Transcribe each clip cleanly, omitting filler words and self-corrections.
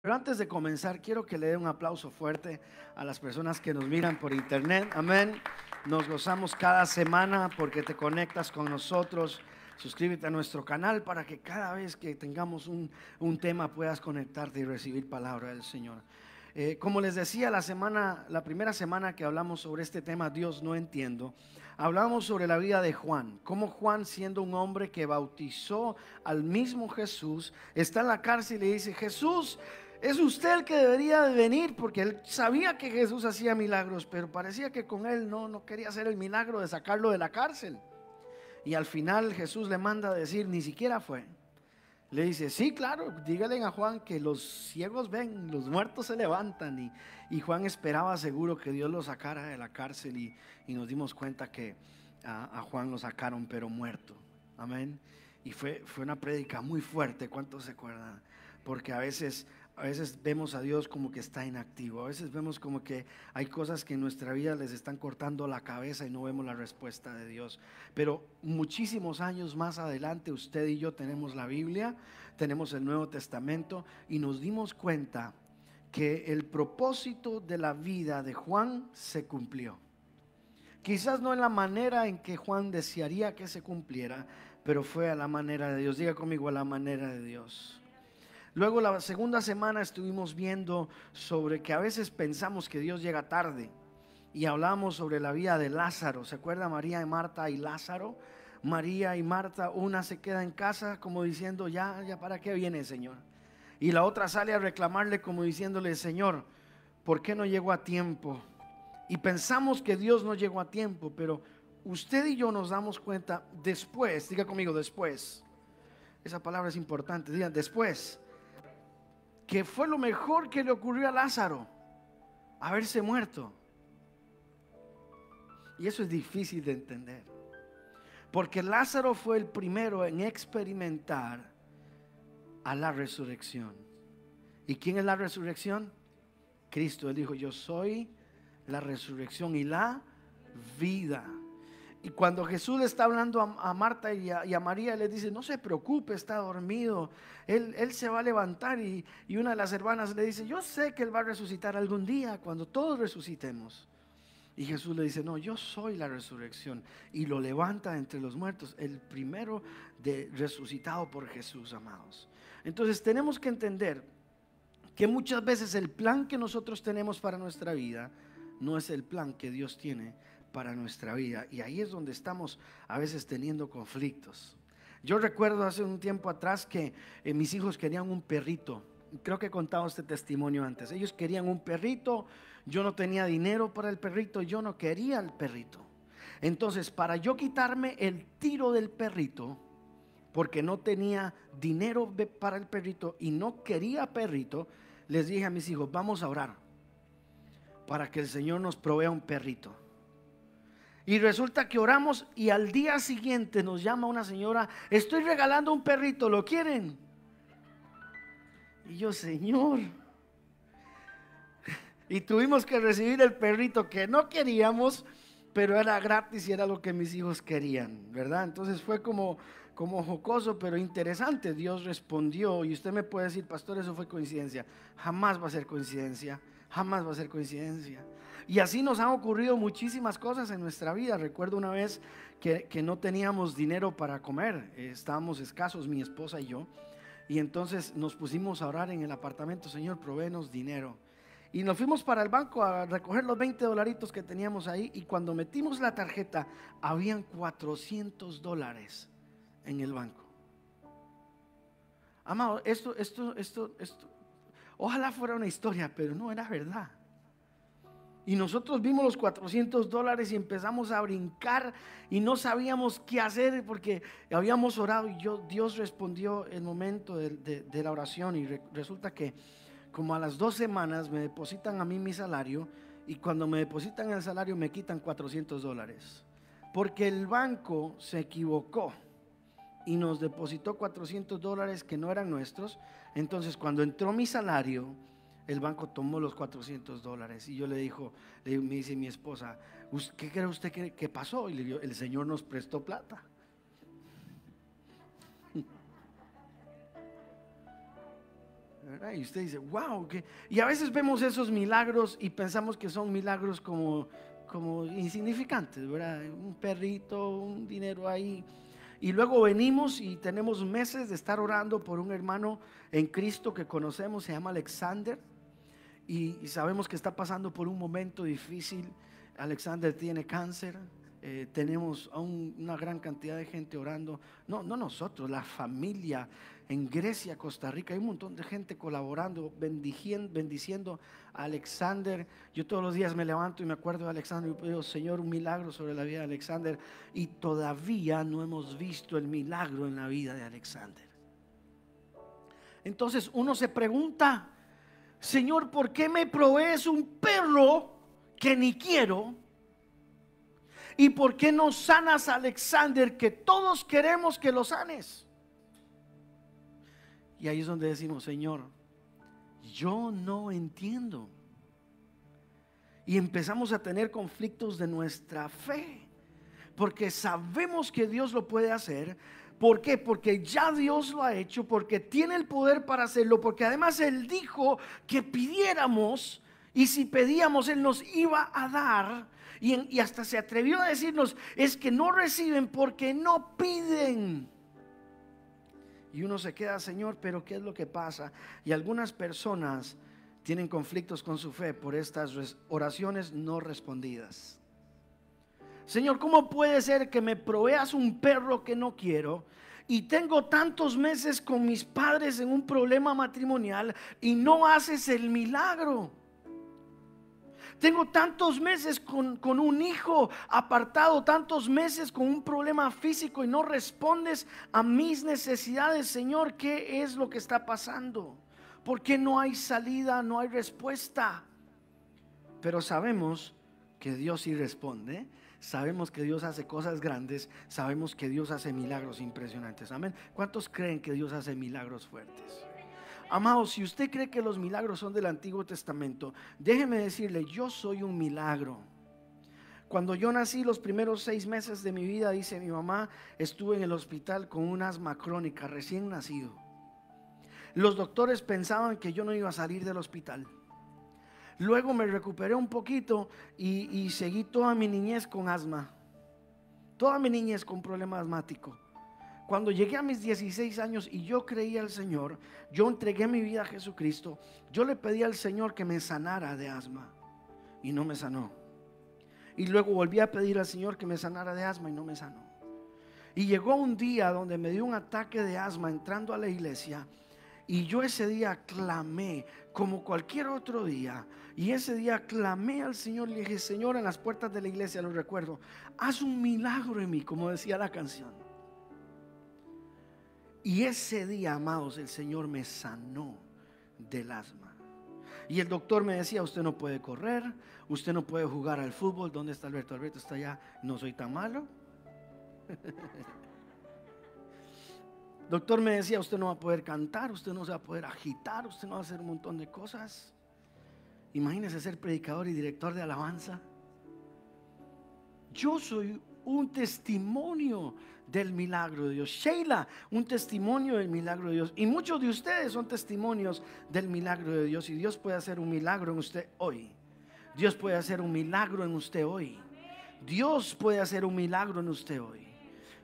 Pero antes de comenzar, quiero que le dé un aplauso fuerte a las personas que nos miran por internet. Amén. Nos gozamos cada semana porque te conectas con nosotros. Suscríbete a nuestro canal para que cada vez que tengamos un tema puedas conectarte y recibir palabra del Señor. Como les decía la primera semana que hablamos sobre este tema, Dios no entiendo, hablamos sobre la vida de Juan, cómo Juan, siendo un hombre que bautizó al mismo Jesús, está en la cárcel y le dice: Jesús, es usted el que debería de venir, porque él sabía que Jesús hacía milagros, pero parecía que con él no quería hacer el milagro de sacarlo de la cárcel. Y al final Jesús le manda a decir: ni siquiera fue. Le dice: sí, claro, dígale a Juan que los ciegos ven, los muertos se levantan. Y Juan esperaba seguro que Dios lo sacara de la cárcel, y nos dimos cuenta que a Juan lo sacaron pero muerto. Amén. Y fue una prédica muy fuerte. ¿Cuántos se acuerdan? Porque a veces vemos a Dios como que está inactivo. A veces vemos como que hay cosas que en nuestra vida les están cortando la cabeza y no vemos la respuesta de Dios. Pero muchísimos años más adelante, usted y yo tenemos la Biblia, tenemos el Nuevo Testamento, y nos dimos cuenta que el propósito de la vida de Juan se cumplió. Quizás no en la manera en que Juan desearía que se cumpliera, pero fue a la manera de Dios. Diga conmigo: a la manera de Dios. Luego, la segunda semana estuvimos viendo sobre que a veces pensamos que Dios llega tarde, y hablamos sobre la vida de Lázaro. ¿Se acuerda? María y Marta y Lázaro. María y Marta, una se queda en casa como diciendo: ya para qué viene, Señor. Y la otra sale a reclamarle como diciéndole: Señor, ¿por qué no llegó a tiempo? Y pensamos que Dios no llegó a tiempo, pero usted y yo nos damos cuenta después. Diga conmigo: después. Esa palabra es importante. Diga: después. Que fue lo mejor que le ocurrió a Lázaro, haberse muerto. Y eso es difícil de entender, porque Lázaro fue el primero en experimentar a la resurrección. ¿Y quién es la resurrección? Cristo. Él dijo: yo soy la resurrección y la vida. Y cuando Jesús le está hablando a Marta y a María, le dice: no se preocupe, está dormido, él se va a levantar. Y una de las hermanas le dice: yo sé que él va a resucitar algún día, cuando todos resucitemos. Y Jesús le dice: no, yo soy la resurrección. Y lo levanta entre los muertos, el primero resucitado por Jesús, amados. Entonces tenemos que entender que muchas veces el plan que nosotros tenemos para nuestra vida no es el plan que Dios tiene para nuestra vida. Y ahí es donde estamos a veces teniendo conflictos. Yo recuerdo hace un tiempo atrás que mis hijos querían un perrito. Creo que he contado este testimonio antes. Ellos querían un perrito. Yo no tenía dinero para el perrito. Yo no quería el perrito. Entonces, para yo quitarme el tiro del perrito, porque no tenía dinero para el perrito y no quería perrito, les dije a mis hijos: vamos a orar para que el Señor nos provea un perrito. Y resulta que oramos, y al día siguiente nos llama una señora: estoy regalando un perrito, ¿lo quieren? Y yo: Señor. Y tuvimos que recibir el perrito que no queríamos, pero era gratis y era lo que mis hijos querían, ¿verdad? Entonces fue como jocoso, pero interesante. Dios respondió. Y usted me puede decir: pastor, eso fue coincidencia. Jamás va a ser coincidencia. Jamás va a ser coincidencia. Y así nos han ocurrido muchísimas cosas en nuestra vida. Recuerdo una vez que no teníamos dinero para comer. Estábamos escasos, mi esposa y yo. Y entonces nos pusimos a orar en el apartamento: Señor, provéenos dinero. Y nos fuimos para el banco a recoger los $20 que teníamos ahí. Y cuando metimos la tarjeta, habían $400 en el banco. Amado, esto ojalá fuera una historia, pero no era verdad. Y nosotros vimos los $400 y empezamos a brincar y no sabíamos qué hacer, porque habíamos orado. Y Dios respondió el momento de la oración. Y resulta que como a las 2 semanas me depositan a mí mi salario, y cuando me depositan el salario me quitan $400, porque el banco se equivocó y nos depositó $400 que no eran nuestros. Entonces, cuando entró mi salario, el banco tomó los $400. Y yo le digo, me dice mi esposa: ¿qué cree usted que pasó? Y le digo: el Señor nos prestó plata. ¿verdad? Y usted dice, wow, y a veces vemos esos milagros y pensamos que son milagros como insignificantes, ¿verdad? Un perrito, un dinero ahí. Y luego venimos y tenemos meses de estar orando por un hermano en Cristo que conocemos, se llama Alexander, y sabemos que está pasando por un momento difícil. Alexander tiene cáncer. Tenemos aún una gran cantidad de gente orando, no nosotros, la familia en Grecia, Costa Rica, hay un montón de gente colaborando, bendiciendo a Alexander. Yo todos los días me levanto y me acuerdo de Alexander y digo, Señor, un milagro sobre la vida de Alexander, y todavía no hemos visto el milagro en la vida de Alexander. Entonces uno se pregunta, Señor, ¿por qué me provees un perro que ni quiero? ¿Y por qué no sanas a Alexander, que todos queremos que lo sanes? Y ahí es donde decimos, Señor, yo no entiendo. Y empezamos a tener conflictos de nuestra fe, porque sabemos que Dios lo puede hacer. ¿Por qué? Porque ya Dios lo ha hecho, porque tiene el poder para hacerlo, porque además Él dijo que pidiéramos, y si pedíamos Él nos iba a dar. Y hasta se atrevió a decirnos, es que no reciben porque no piden. Y uno se queda, Señor, pero ¿qué es lo que pasa? Y algunas personas tienen conflictos con su fe por estas oraciones no respondidas. Señor, ¿cómo puede ser que me proveas un perro que no quiero? Y tengo tantos meses con mis padres en un problema matrimonial y no haces el milagro. Tengo tantos meses con un hijo apartado, tantos meses con un problema físico y no respondes a mis necesidades. Señor, ¿qué es lo que está pasando? ¿Por qué no hay salida, no hay respuesta? Pero sabemos que Dios sí responde. Sabemos que Dios hace cosas grandes. Sabemos que Dios hace milagros impresionantes. Amén. ¿Cuántos creen que Dios hace milagros fuertes? Amados, si usted cree que los milagros son del Antiguo Testamento, déjeme decirle, yo soy un milagro. Cuando yo nací, los primeros 6 meses de mi vida, dice mi mamá, estuve en el hospital con un asma crónica, recién nacido. Los doctores pensaban que yo no iba a salir del hospital. Luego me recuperé un poquito y seguí toda mi niñez con asma. Toda mi niñez con problema asmático. Cuando llegué a mis 16 años y yo creí al Señor, yo entregué mi vida a Jesucristo, yo le pedí al Señor que me sanara de asma y no me sanó. Y luego volví a pedir al Señor que me sanara de asma y no me sanó. Y llegó un día donde me dio un ataque de asma entrando a la iglesia, y yo ese día clamé como cualquier otro día. Y ese día clamé al Señor, le dije, Señor, en las puertas de la iglesia, lo recuerdo, haz un milagro en mí, como decía la canción. Y ese día, amados, el Señor me sanó del asma. Y el doctor me decía, usted no puede correr, usted no puede jugar al fútbol. ¿Dónde está Alberto? Alberto está allá. No soy tan malo. Doctor me decía, usted no va a poder cantar, usted no se va a poder agitar, usted no va a hacer un montón de cosas. Imagínese ser predicador y director de alabanza. Yo soy un testimonio del milagro de Dios. Sheila, un testimonio del milagro de Dios. Y muchos de ustedes son testimonios del milagro de Dios. Y Dios puede hacer un milagro en usted hoy. Dios puede hacer un milagro en usted hoy. Dios puede hacer un milagro en usted hoy.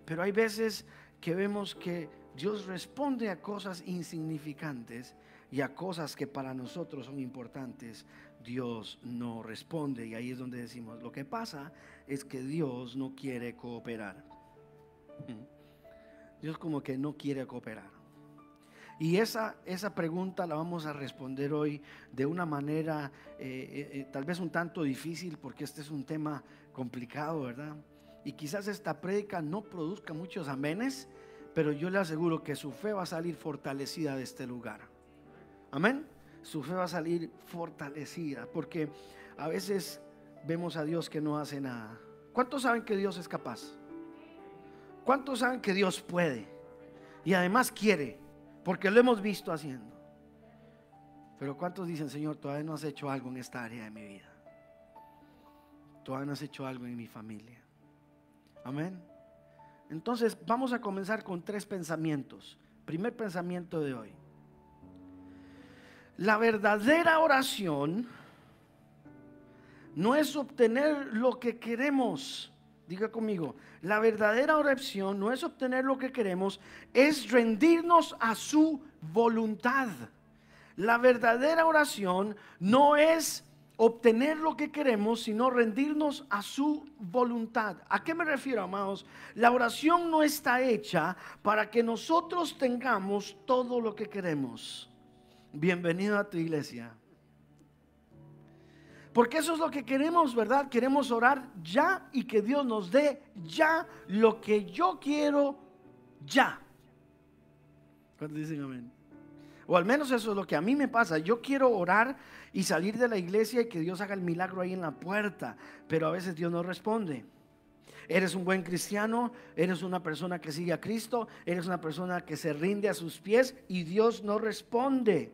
Pero hay veces que vemos que Dios responde a cosas insignificantes y a cosas que para nosotros son importantes. Dios no responde, y ahí es donde decimos, lo que pasa es que Dios no quiere cooperar. Dios como que no quiere cooperar. Y esa pregunta la vamos a responder hoy de una manera tal vez un tanto difícil, porque este es un tema complicado, ¿verdad? Y quizás esta prédica no produzca muchos amenes, pero yo le aseguro que su fe va a salir fortalecida de este lugar. Amén. Su fe va a salir fortalecida, porque a veces vemos a Dios que no hace nada. ¿Cuántos saben que Dios es capaz? ¿Cuántos saben que Dios puede? Y además quiere, porque lo hemos visto haciendo. Pero ¿cuántos dicen, Señor, todavía no has hecho algo en esta área de mi vida? Todavía no has hecho algo en mi familia. Amén. Entonces vamos a comenzar con 3 pensamientos. Primer pensamiento de hoy: La verdadera oración no es obtener lo que queremos. Diga conmigo, la verdadera oración no es obtener lo que queremos, es rendirnos a su voluntad. La verdadera oración no es obtener lo que queremos, sino rendirnos a su voluntad. ¿A qué me refiero, amados? La oración no está hecha para que nosotros tengamos todo lo que queremos. Bienvenido a tu iglesia. Porque eso es lo que queremos, ¿verdad? Queremos orar ya y que Dios nos dé ya lo que yo quiero ya. ¿Cuántos dicen amén? O al menos eso es lo que a mí me pasa. Yo quiero orar y salir de la iglesia y que Dios haga el milagro ahí en la puerta, pero a veces Dios no responde. Eres un buen cristiano, eres una persona que sigue a Cristo, eres una persona que se rinde a sus pies y Dios no responde.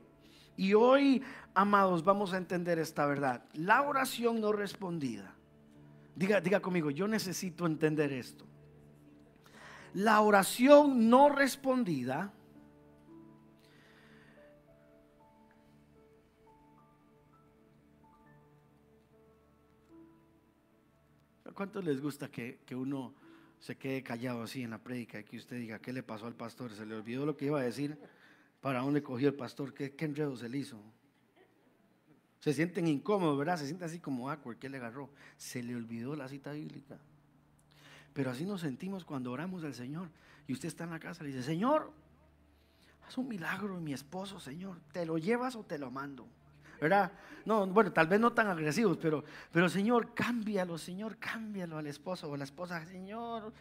Y hoy, amados, vamos a entender esta verdad. La oración no respondida. Diga conmigo, yo necesito entender esto. La oración no respondida ¿cuánto les gusta que uno se quede callado así en la prédica y que usted diga, ¿qué le pasó al pastor? ¿Se le olvidó lo que iba a decir? ¿Para dónde cogió el pastor? ¿Qué enredo se le hizo? Se sienten incómodos, ¿verdad? Se sienten así como awkward. ¿Qué le agarró? Se le olvidó la cita bíblica. Pero así nos sentimos cuando oramos al Señor. Y usted está en la casa y le dice, Señor, haz un milagro en mi esposo, Señor. ¿Te lo llevas o te lo mando? ¿Verdad? No, bueno, tal vez no tan agresivos, pero Señor, cámbialo al esposo o a la esposa. Señor,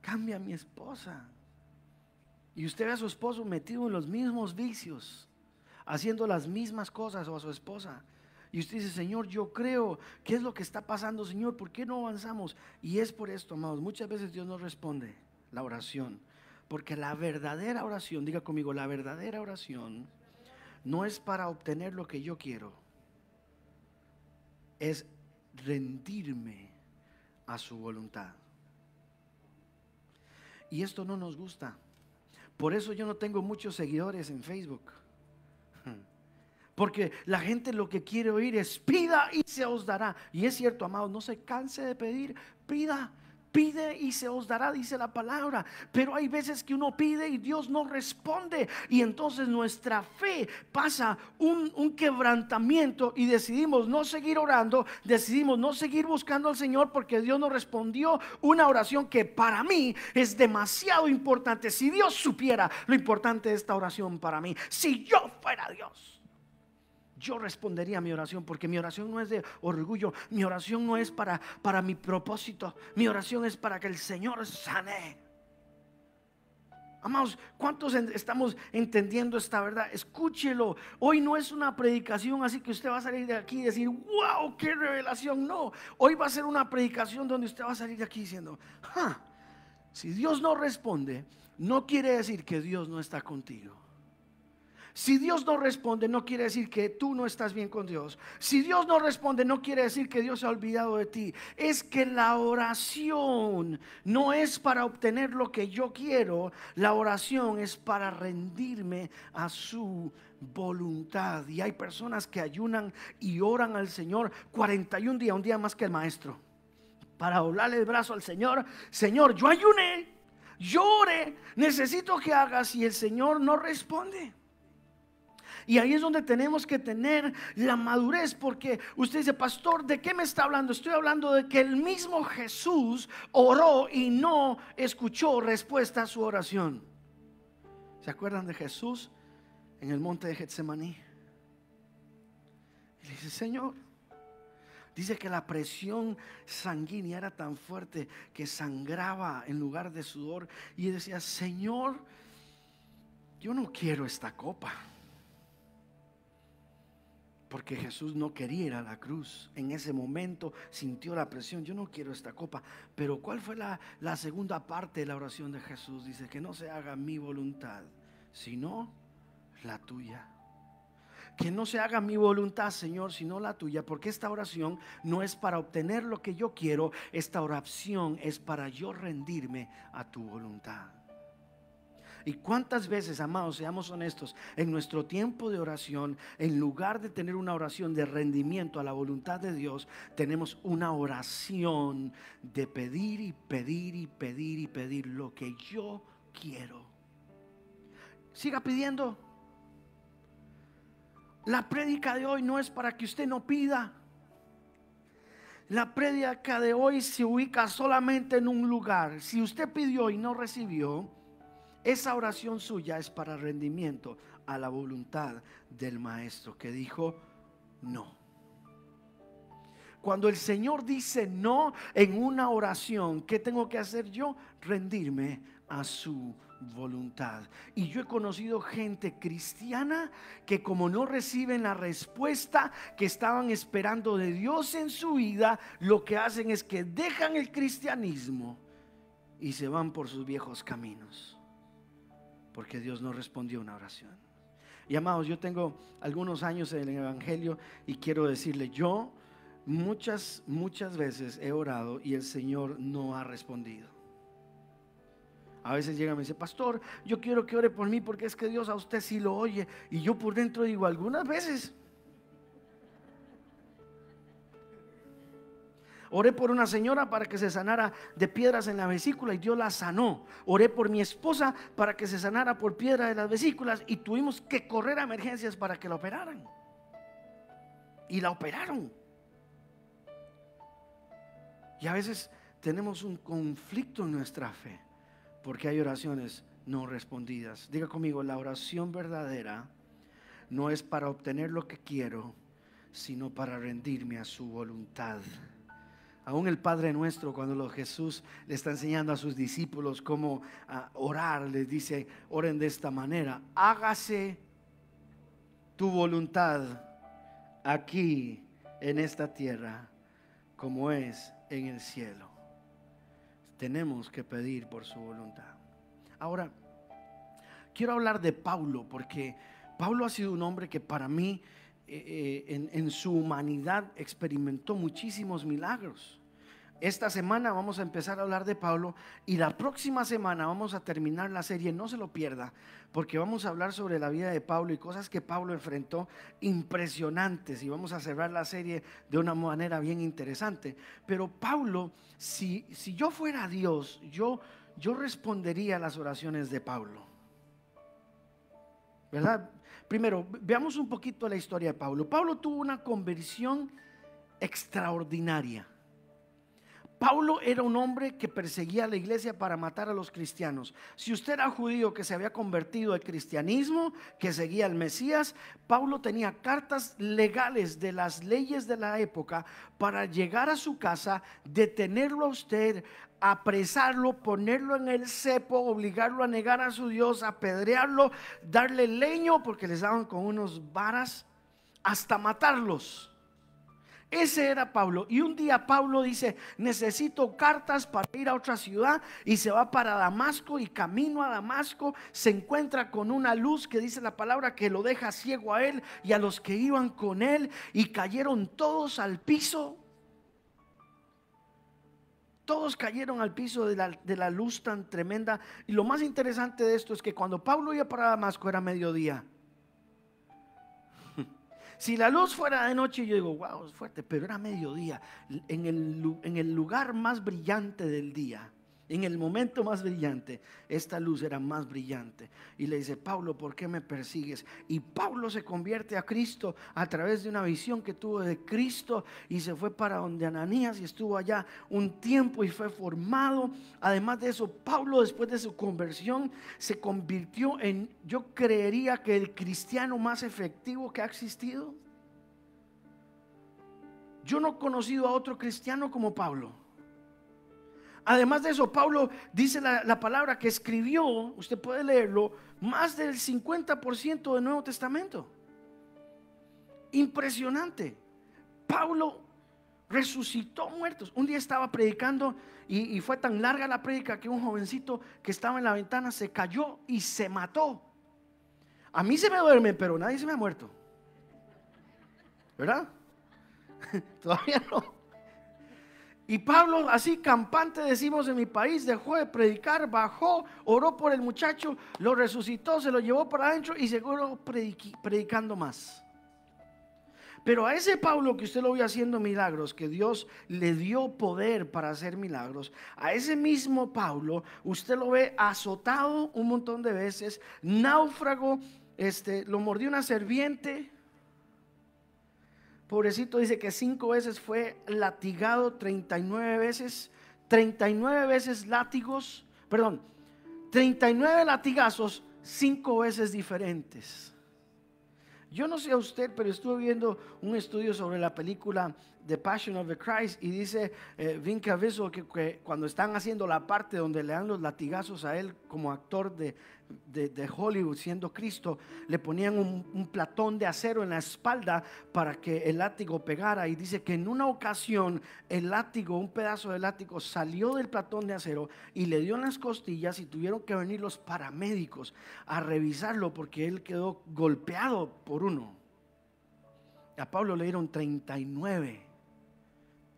cambia a mi esposa. Y usted ve a su esposo metido en los mismos vicios, haciendo las mismas cosas, o a su esposa. Y usted dice, Señor, yo creo, ¿qué es lo que está pasando, Señor? ¿Por qué no avanzamos? Y es por esto, amados, muchas veces Dios no responde la oración. Porque la verdadera oración, diga conmigo, la verdadera oración no es para obtener lo que yo quiero, es rendirme a su voluntad. Y esto no nos gusta. Por eso yo no tengo muchos seguidores en Facebook. Porque la gente lo que quiere oír es pida y se os dará. Y es cierto, amados, no se canse de pedir, pide y se os dará, dice la palabra. Pero hay veces que uno pide y Dios no responde. Y entonces nuestra fe pasa un quebrantamiento y decidimos no seguir orando, decidimos no seguir buscando al Señor porque Dios nos respondió una oración que para mí es demasiado importante. Si Dios supiera lo importante de esta oración para mí, si yo fuera Dios, yo respondería a mi oración, porque mi oración no es de orgullo, mi oración no es para mi propósito, mi oración es para que el Señor sane. Amados, ¿cuántos estamos entendiendo esta verdad? Escúchelo. Hoy no es una predicación así que usted va a salir de aquí y decir, wow, qué revelación. No, hoy va a ser una predicación donde usted va a salir de aquí diciendo, si Dios no responde, no quiere decir que Dios no está contigo. Si Dios no responde, no quiere decir que tú no estás bien con Dios. Si Dios no responde, no quiere decir que Dios se ha olvidado de ti. Es que la oración no es para obtener lo que yo quiero. La oración es para rendirme a su voluntad. Y hay personas que ayunan y oran al Señor 41 días, un día más que el maestro, para doblarle el brazo al Señor. Señor, yo ayuné, yo oré, necesito que hagas, y el Señor no responde. Y ahí es donde tenemos que tener la madurez, porque usted dice, pastor, ¿de qué me está hablando? Estoy hablando de que el mismo Jesús oró y no escuchó respuesta a su oración. ¿Se acuerdan de Jesús en el monte de Getsemaní? Y le dice, Señor, dice que la presión sanguínea era tan fuerte que sangraba en lugar de sudor. Y decía, Señor, yo no quiero esta copa. Porque Jesús no quería ir a la cruz. En ese momento sintió la presión. Yo no quiero esta copa. Pero ¿cuál fue la segunda parte de la oración de Jesús? Dice que no se haga mi voluntad, sino la tuya. Que no se haga mi voluntad, Señor, sino la tuya. Porque esta oración no es para obtener lo que yo quiero. Esta oración es para yo rendirme a tu voluntad. Y cuántas veces, amados, seamos honestos, en nuestro tiempo de oración, en lugar de tener una oración de rendimiento a la voluntad de Dios, tenemos una oración de pedir y pedir y pedir y pedir lo que yo quiero. Siga pidiendo. La prédica de hoy no es para que usted no pida. La prédica de hoy se ubica solamente en un lugar. Si usted pidió y no recibió, esa oración suya es para rendimiento a la voluntad del Maestro, que dijo no. Cuando el Señor dice no en una oración, ¿qué tengo que hacer yo? Rendirme a su voluntad. Y yo he conocido gente cristiana que, como no reciben la respuesta que estaban esperando de Dios en su vida, lo que hacen es que dejan el cristianismo y se van por sus viejos caminos, porque Dios no respondió una oración. Y amados, yo tengo algunos años en el evangelio y quiero decirle, yo muchas veces he orado y el Señor no ha respondido. A veces llega y me dice: pastor, yo quiero que ore por mí porque es que Dios a usted sí lo oye. Y yo por dentro digo: algunas veces. Oré por una señora para que se sanara de piedras en la vesícula y Dios la sanó. Oré por mi esposa para que se sanara por piedra de las vesículas y tuvimos que correr a emergencias para que la operaran. Y la operaron. Y a veces tenemos un conflicto en nuestra fe porque hay oraciones no respondidas. Diga conmigo: la oración verdadera no es para obtener lo que quiero, sino para rendirme a su voluntad. Aún el Padre Nuestro, cuando Jesús le está enseñando a sus discípulos cómo orar, les dice: oren de esta manera: hágase tu voluntad aquí en esta tierra como es en el cielo. Tenemos que pedir por su voluntad. Ahora, quiero hablar de Pablo, porque Pablo ha sido un hombre que para mí en su humanidad experimentó muchísimos milagros. Esta semana vamos a empezar a hablar de Pablo y la próxima semana vamos a terminar la serie. No se lo pierda, porque vamos a hablar sobre la vida de Pablo y cosas que Pablo enfrentó impresionantes, y vamos a cerrar la serie de una manera bien interesante. Pero Pablo, si yo fuera Dios, yo respondería a las oraciones de Pablo, ¿verdad? Primero, veamos un poquito la historia de Pablo. Pablo tuvo una conversión extraordinaria. Pablo era un hombre que perseguía a la iglesia para matar a los cristianos. Si usted era judío que se había convertido al cristianismo, que seguía al Mesías, Pablo tenía cartas legales de las leyes de la época para llegar a su casa, detenerlo a usted, apresarlo, ponerlo en el cepo, obligarlo a negar a su Dios, apedrearlo, darle leño porque les daban con unos varas, hasta matarlos. Ese era Pablo. Y un día Pablo dice: necesito cartas para ir a otra ciudad, y se va para Damasco, y camino a Damasco se encuentra con una luz que dice la palabra que lo deja ciego a él y a los que iban con él, y cayeron todos al piso. Todos cayeron al piso de la luz tan tremenda. Y lo más interesante de esto es que cuando Pablo iba para Damasco era mediodía. Si la luz fuera de noche, yo digo: wow, es fuerte, pero era mediodía, en el lugar más brillante del día, en el momento más brillante, esta luz era más brillante. Y le dice: Pablo, ¿por qué me persigues? Y Pablo se convierte a Cristo a través de una visión que tuvo de Cristo, y se fue para donde Ananías y estuvo allá un tiempo y fue formado. Además de eso, Pablo, después de su conversión, se convirtió en, yo creería que el cristiano más efectivo que ha existido. Yo no he conocido a otro cristiano como Pablo. Además de eso, Pablo dice la palabra que escribió, usted puede leerlo, más del 50% del Nuevo Testamento. Impresionante. Pablo resucitó muertos. Un día estaba predicando y fue tan larga la prédica que un jovencito que estaba en la ventana se cayó y se mató. A mí se me duerme, pero nadie se me ha muerto, ¿verdad? Todavía no. Y Pablo, así campante decimos en mi país, dejó de predicar, bajó, oró por el muchacho, lo resucitó, se lo llevó para adentro y seguro predicando más. Pero a ese Pablo que usted lo vio haciendo milagros, que Dios le dio poder para hacer milagros, a ese mismo Pablo usted lo ve azotado un montón de veces, náufrago, lo mordió una serpiente. Pobrecito, dice que 5 veces fue latigado, 39 veces, 39 veces látigos, perdón, 39 latigazos, 5 veces diferentes. Yo no sé a usted, pero estuve viendo un estudio sobre la película The Passion of the Christ y dice Vinca Viso que cuando están haciendo la parte donde le dan los latigazos a él como actor de Hollywood siendo Cristo, le ponían un platón de acero en la espalda para que el látigo pegara, y dice que en una ocasión el látigo, un pedazo de látigo salió del platón de acero y le dio en las costillas y tuvieron que venir los paramédicos a revisarlo porque él quedó golpeado por uno. A Pablo le dieron 39,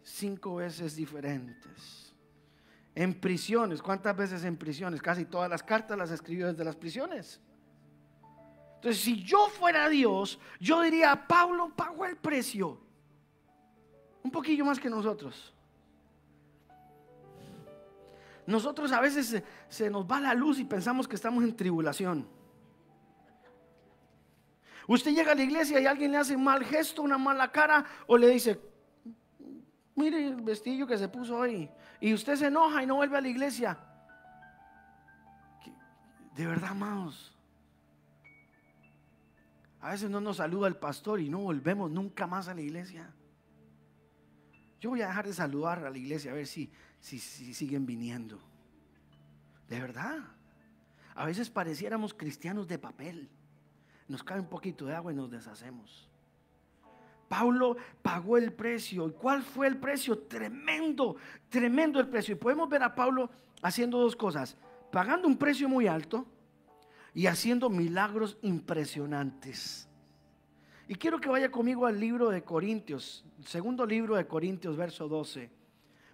5 veces diferentes. En prisiones, ¿cuántas veces en prisiones? Casi todas las cartas las escribió desde las prisiones. Entonces, si yo fuera Dios, yo diría: Pablo pagó el precio, un poquillo más que nosotros. Nosotros a veces se nos va la luz y pensamos que estamos en tribulación. Usted llega a la iglesia y alguien le hace un mal gesto, una mala cara, o le dice: mire el vestido que se puso hoy, y usted se enoja y no vuelve a la iglesia. De verdad, amados, a veces no nos saluda el pastor y no volvemos nunca más a la iglesia. Yo voy a dejar de saludar a la iglesia a ver si siguen viniendo. De verdad, a veces pareciéramos cristianos de papel. Nos cae un poquito de agua y nos deshacemos. Pablo pagó el precio. ¿Y cuál fue el precio? Tremendo, tremendo el precio. Y podemos ver a Pablo haciendo dos cosas: pagando un precio muy alto y haciendo milagros impresionantes. Y quiero que vaya conmigo al libro de Corintios, segundo libro de Corintios, verso 12,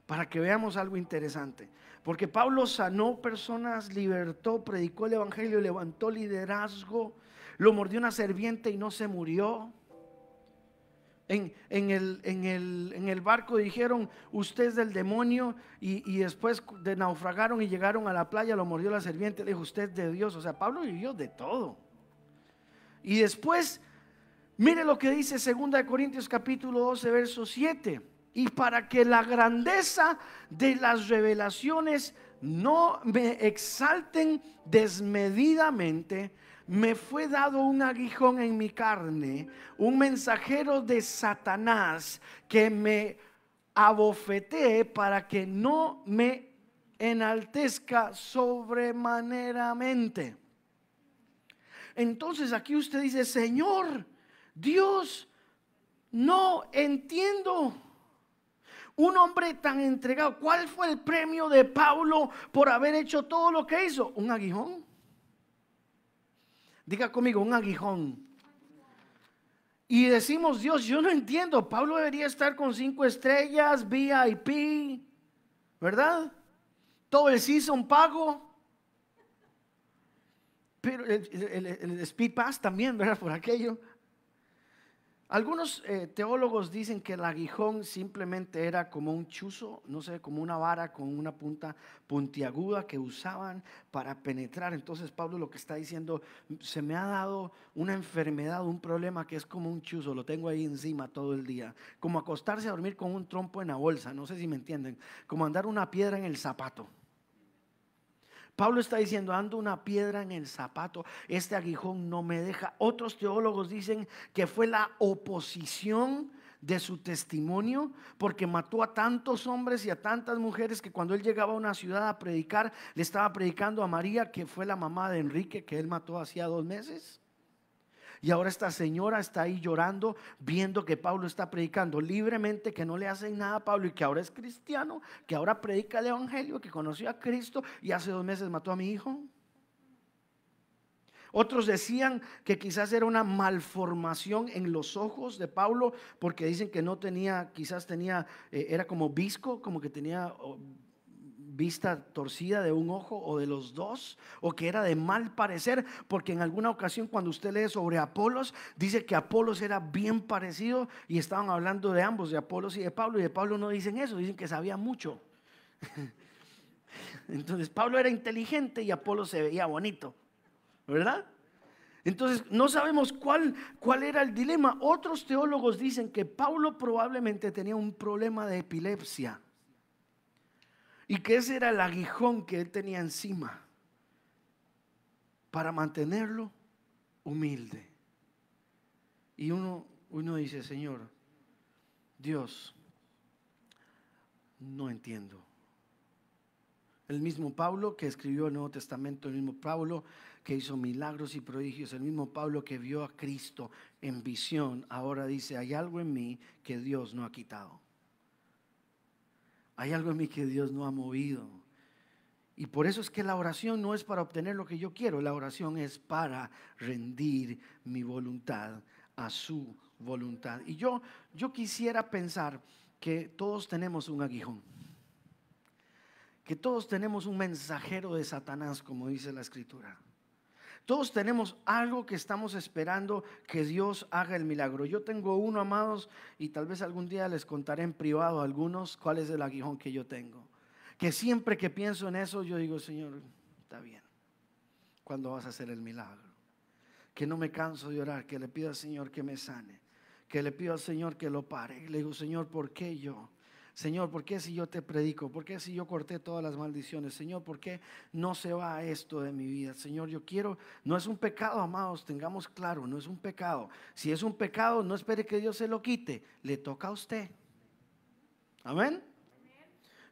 para que veamos algo interesante. Porque Pablo sanó personas, libertó, predicó el evangelio, levantó liderazgo, lo mordió una serpiente y no se murió. En el barco dijeron: usted es del demonio, y después de naufragaron y llegaron a la playa, lo mordió la serpiente, le dijo: usted es de Dios. O sea, Pablo vivió de todo. Y después, mire lo que dice 2 Corintios capítulo 12, verso 7: y para que la grandeza de las revelaciones no me exalten desmedidamente, me fue dado un aguijón en mi carne, un mensajero de Satanás que me abofetee para que no me enaltezca sobremaneramente. Entonces aquí usted dice: Señor Dios, no entiendo. Un hombre tan entregado. ¿Cuál fue el premio de Pablo por haber hecho todo lo que hizo? Un aguijón. Diga conmigo: un aguijón. Y decimos: Dios, yo no entiendo. Pablo debería estar con 5 estrellas, VIP, ¿verdad? Todo el season pago. Pero el Speed Pass también, ¿verdad? Por aquello. Algunos teólogos dicen que el aguijón simplemente era como un chuzo, no sé, como una vara con una punta puntiaguda que usaban para penetrar. Entonces Pablo lo que está diciendo: se me ha dado una enfermedad, un problema que es como un chuzo, lo tengo ahí encima todo el día. Como acostarse a dormir con un trompo en la bolsa, no sé si me entienden. Como andar una piedra en el zapato. Pablo está diciendo: ando una piedra en el zapato, este aguijón no me deja. Otros teólogos dicen que fue la oposición de su testimonio, porque mató a tantos hombres y a tantas mujeres que cuando él llegaba a una ciudad a predicar, le estaba predicando a María, que fue la mamá de Enrique, que él mató hacía 2 meses. Y ahora esta señora está ahí llorando, viendo que Pablo está predicando libremente, que no le hacen nada a Pablo y que ahora es cristiano, que ahora predica el evangelio, que conoció a Cristo y hace 2 meses mató a mi hijo. Otros decían que quizás era una malformación en los ojos de Pablo, porque dicen que no tenía, quizás tenía, era como visco, como que tenía vista torcida de un ojo o de los dos, o que era de mal parecer, porque en alguna ocasión cuando usted lee sobre Apolos, dice que Apolos era bien parecido y estaban hablando de ambos, de Apolos y de Pablo no dicen eso, dicen que sabía mucho. Entonces Pablo era inteligente y Apolos se veía bonito, ¿verdad? Entonces no sabemos cuál era el dilema. Otros teólogos dicen que Pablo probablemente tenía un problema de epilepsia y que ese era el aguijón que él tenía encima para mantenerlo humilde. Y uno dice, Señor, Dios, no entiendo. El mismo Pablo que escribió el Nuevo Testamento, el mismo Pablo que hizo milagros y prodigios, el mismo Pablo que vio a Cristo en visión, ahora dice, hay algo en mí que Dios no ha quitado. Hay algo en mí que Dios no ha movido. Y por eso es que la oración no es para obtener lo que yo quiero, la oración es para rendir mi voluntad a su voluntad. Y yo quisiera pensar que todos tenemos un aguijón, que todos tenemos un mensajero de Satanás, como dice la Escritura. Todos tenemos algo que estamos esperando que Dios haga el milagro. Yo tengo uno, amados, y tal vez algún día les contaré en privado a algunos cuál es el aguijón que yo tengo. Que siempre que pienso en eso, yo digo, Señor, está bien, ¿cuándo vas a hacer el milagro? Que no me canso de orar, que le pido al Señor que me sane, que le pido al Señor que lo pare. Le digo, Señor, ¿por qué yo? Señor, ¿por qué si yo te predico? ¿Por qué si yo corté todas las maldiciones? Señor, ¿por qué no se va esto de mi vida? Señor, yo quiero, no es un pecado, amados, tengamos claro, no es un pecado. Si es un pecado, no espere que Dios se lo quite, le toca a usted. Amén.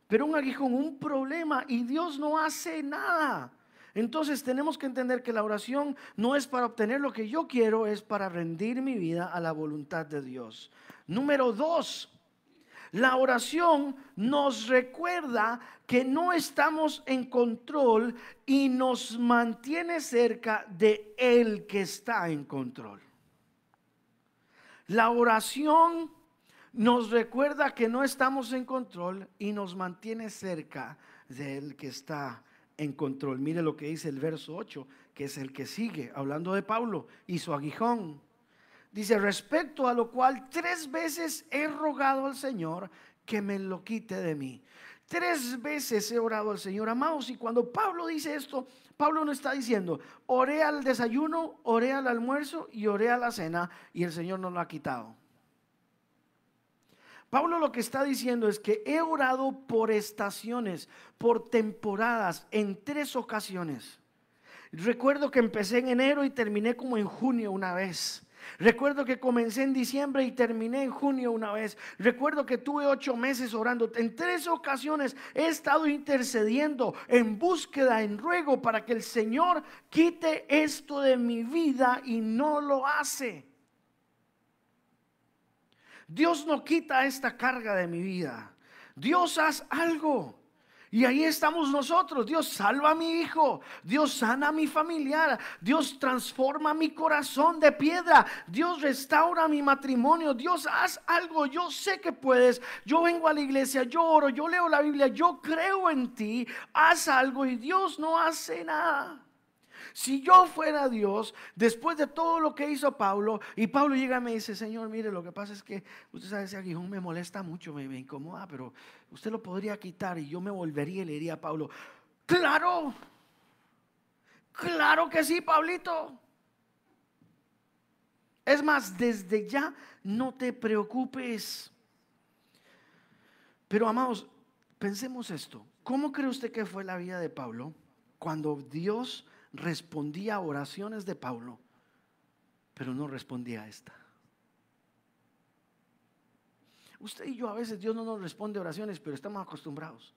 Pero un aguijón, un problema, y Dios no hace nada. Entonces tenemos que entender que la oración no es para obtener lo que yo quiero, es para rendir mi vida a la voluntad de Dios. Número 2. La oración nos recuerda que no estamos en control y nos mantiene cerca de el que está en control. La oración nos recuerda que no estamos en control y nos mantiene cerca del que está en control. Mire lo que dice el verso 8, que es el que sigue, hablando de Pablo y su aguijón. Dice, respecto a lo cual 3 veces he rogado al Señor que me lo quite de mí. 3 veces he orado al Señor, amados. Y cuando Pablo dice esto, Pablo no está diciendo, oré al desayuno, oré al almuerzo y oré a la cena y el Señor no lo ha quitado. Pablo lo que está diciendo es que he orado por estaciones, por temporadas, en 3 ocasiones. Recuerdo que empecé en enero y terminé como en junio una vez. Recuerdo que comencé en diciembre y terminé en junio una vez. Recuerdo que tuve 8 meses orando. En 3 ocasiones he estado intercediendo en búsqueda, en ruego para que el Señor quite esto de mi vida y no lo hace. Dios no quita esta carga de mi vida. Dios haz algo. Y ahí estamos nosotros. Dios salva a mi hijo. Dios sana a mi familiar. Dios transforma mi corazón de piedra. Dios restaura mi matrimonio. Dios haz algo. Yo sé que puedes. Yo vengo a la iglesia, yo oro, yo leo la Biblia, yo creo en ti. Haz algo y Dios no hace nada. Si yo fuera Dios, después de todo lo que hizo Pablo, y Pablo llega y me dice, Señor, mire, lo que pasa es que usted sabe, ese aguijón me molesta mucho, me incomoda, pero usted lo podría quitar. Y yo me volvería y le diría a Pablo, claro, claro que sí, Pablito. Es más, desde ya no te preocupes. Pero amados, pensemos esto. ¿Cómo cree usted que fue la vida de Pablo cuando Dios respondía a oraciones de Pablo, pero no respondía a esta? Usted y yo a veces Dios no nos responde a oraciones, pero estamos acostumbrados.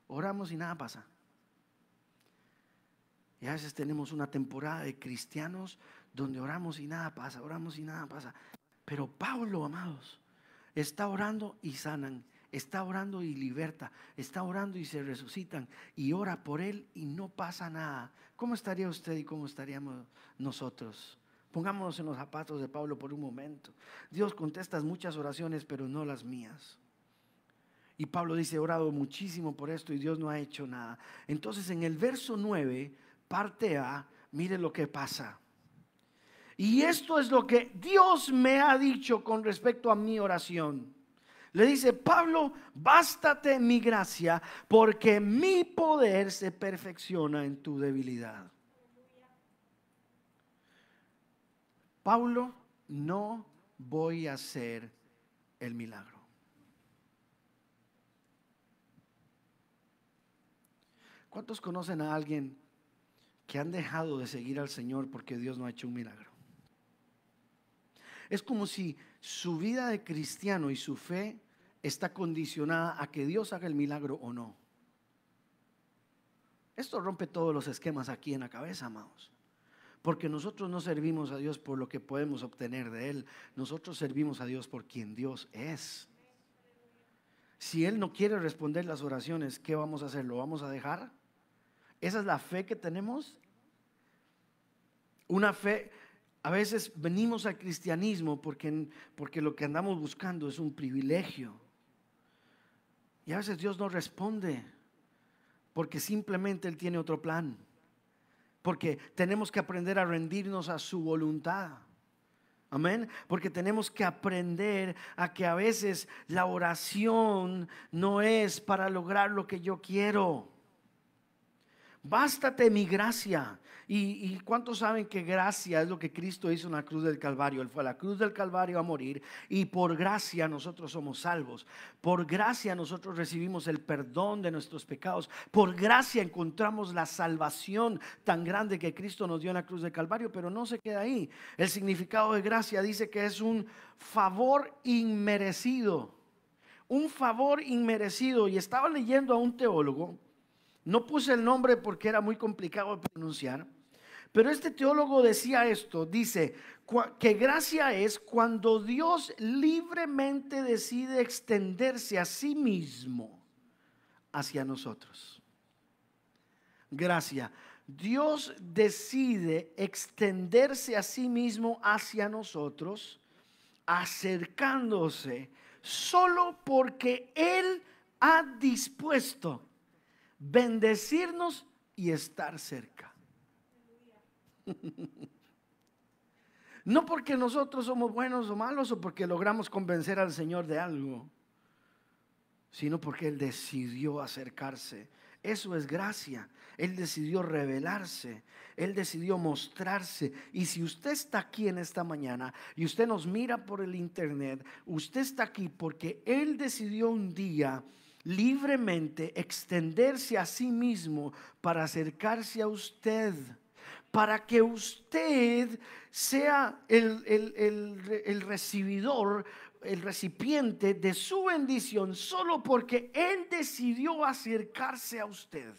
Oramos y nada pasa. Y a veces tenemos una temporada de cristianos donde oramos y nada pasa, oramos y nada pasa. Pero Pablo, amados, está orando y sanan. está orando y liberta, está orando y se resucitan, y ora por él y no pasa nada. ¿Cómo estaría usted y cómo estaríamos nosotros? Pongámonos en los zapatos de Pablo por un momento. Dios, contestas muchas oraciones, pero no las mías. Y Pablo dice, he orado muchísimo por esto y Dios no ha hecho nada. Entonces en el verso 9, parte A, mire lo que pasa. Y esto es lo que Dios me ha dicho con respecto a mi oración. Le dice, Pablo, bástate mi gracia, porque mi poder se perfecciona en tu debilidad. Pablo, no voy a hacer el milagro. ¿Cuántos conocen a alguien que han dejado de seguir al Señor porque Dios no ha hecho un milagro? Es como si su vida de cristiano y su fe está condicionada a que Dios haga el milagro o no. Esto rompe todos los esquemas aquí en la cabeza, amados. Porque nosotros no servimos a Dios por lo que podemos obtener de Él. Nosotros servimos a Dios por quien Dios es. Si Él no quiere responder las oraciones, ¿qué vamos a hacer? ¿Lo vamos a dejar? ¿Esa es la fe que tenemos? Una fe, a veces venimos al cristianismo porque lo que andamos buscando es un privilegio. Y a veces Dios no responde porque simplemente Él tiene otro plan. Porque tenemos que aprender a rendirnos a su voluntad. Amén. Porque tenemos que aprender a que a veces la oración no es para lograr lo que yo quiero. Bástate mi gracia. ¿Y cuántos saben que gracia es lo que Cristo hizo en la cruz del Calvario? Él fue a la cruz del Calvario a morir, y por gracia nosotros somos salvos. Por gracia nosotros recibimos el perdón de nuestros pecados. Por gracia encontramos la salvación tan grande que Cristo nos dio en la cruz del Calvario. Pero no se queda ahí. El significado de gracia dice que es un favor inmerecido. Un favor inmerecido. Y estaba leyendo a un teólogo. No puse el nombre porque era muy complicado de pronunciar, pero este teólogo decía esto, dice que gracia es cuando Dios libremente decide extenderse a sí mismo hacia nosotros. Gracia, Dios decide extenderse a sí mismo hacia nosotros, acercándose solo porque Él ha dispuesto bendecirnos y estar cerca. No porque nosotros somos buenos o malos o porque logramos convencer al Señor de algo, sino porque Él decidió acercarse. Eso es gracia. Él decidió revelarse, Él decidió mostrarse. Y si usted está aquí en esta mañana y usted nos mira por el internet, usted está aquí porque Él decidió un día libremente extenderse a sí mismo para acercarse a usted, para que usted sea el recibidor, el recipiente de su bendición, solo porque Él decidió acercarse a usted.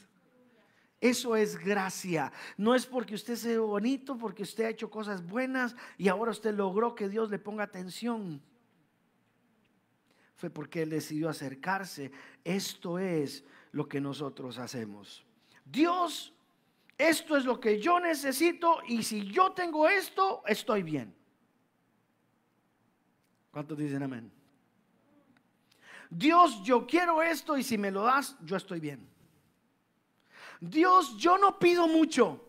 Eso es gracia. No es porque usted sea bonito, porque usted ha hecho cosas buenas y ahora usted logró que Dios le ponga atención. Fue porque Él decidió acercarse. Esto es lo que nosotros hacemos. Dios, esto es lo que yo necesito, y si yo tengo esto, estoy bien. ¿Cuántos dicen amén? Dios, yo quiero esto, y si me lo das, yo estoy bien. Dios, yo no pido mucho.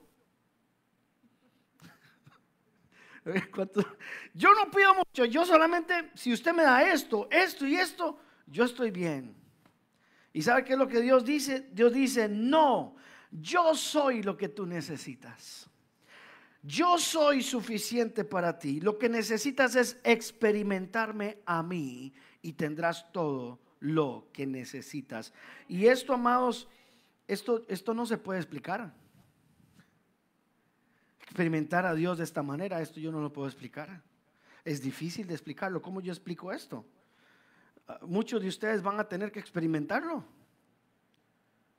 Yo no pido mucho, yo solamente, si usted me da esto, esto y esto, yo estoy bien. ¿Y sabe qué es lo que Dios dice? Dios dice, no, yo soy lo que tú necesitas. Yo soy suficiente para ti. Lo que necesitas es experimentarme a mí y tendrás todo lo que necesitas. Y esto, amados, esto no se puede explicar. Experimentar a Dios de esta manera, esto yo no lo puedo explicar. Es difícil de explicarlo. ¿Cómo yo explico esto? Muchos de ustedes van a tener que experimentarlo.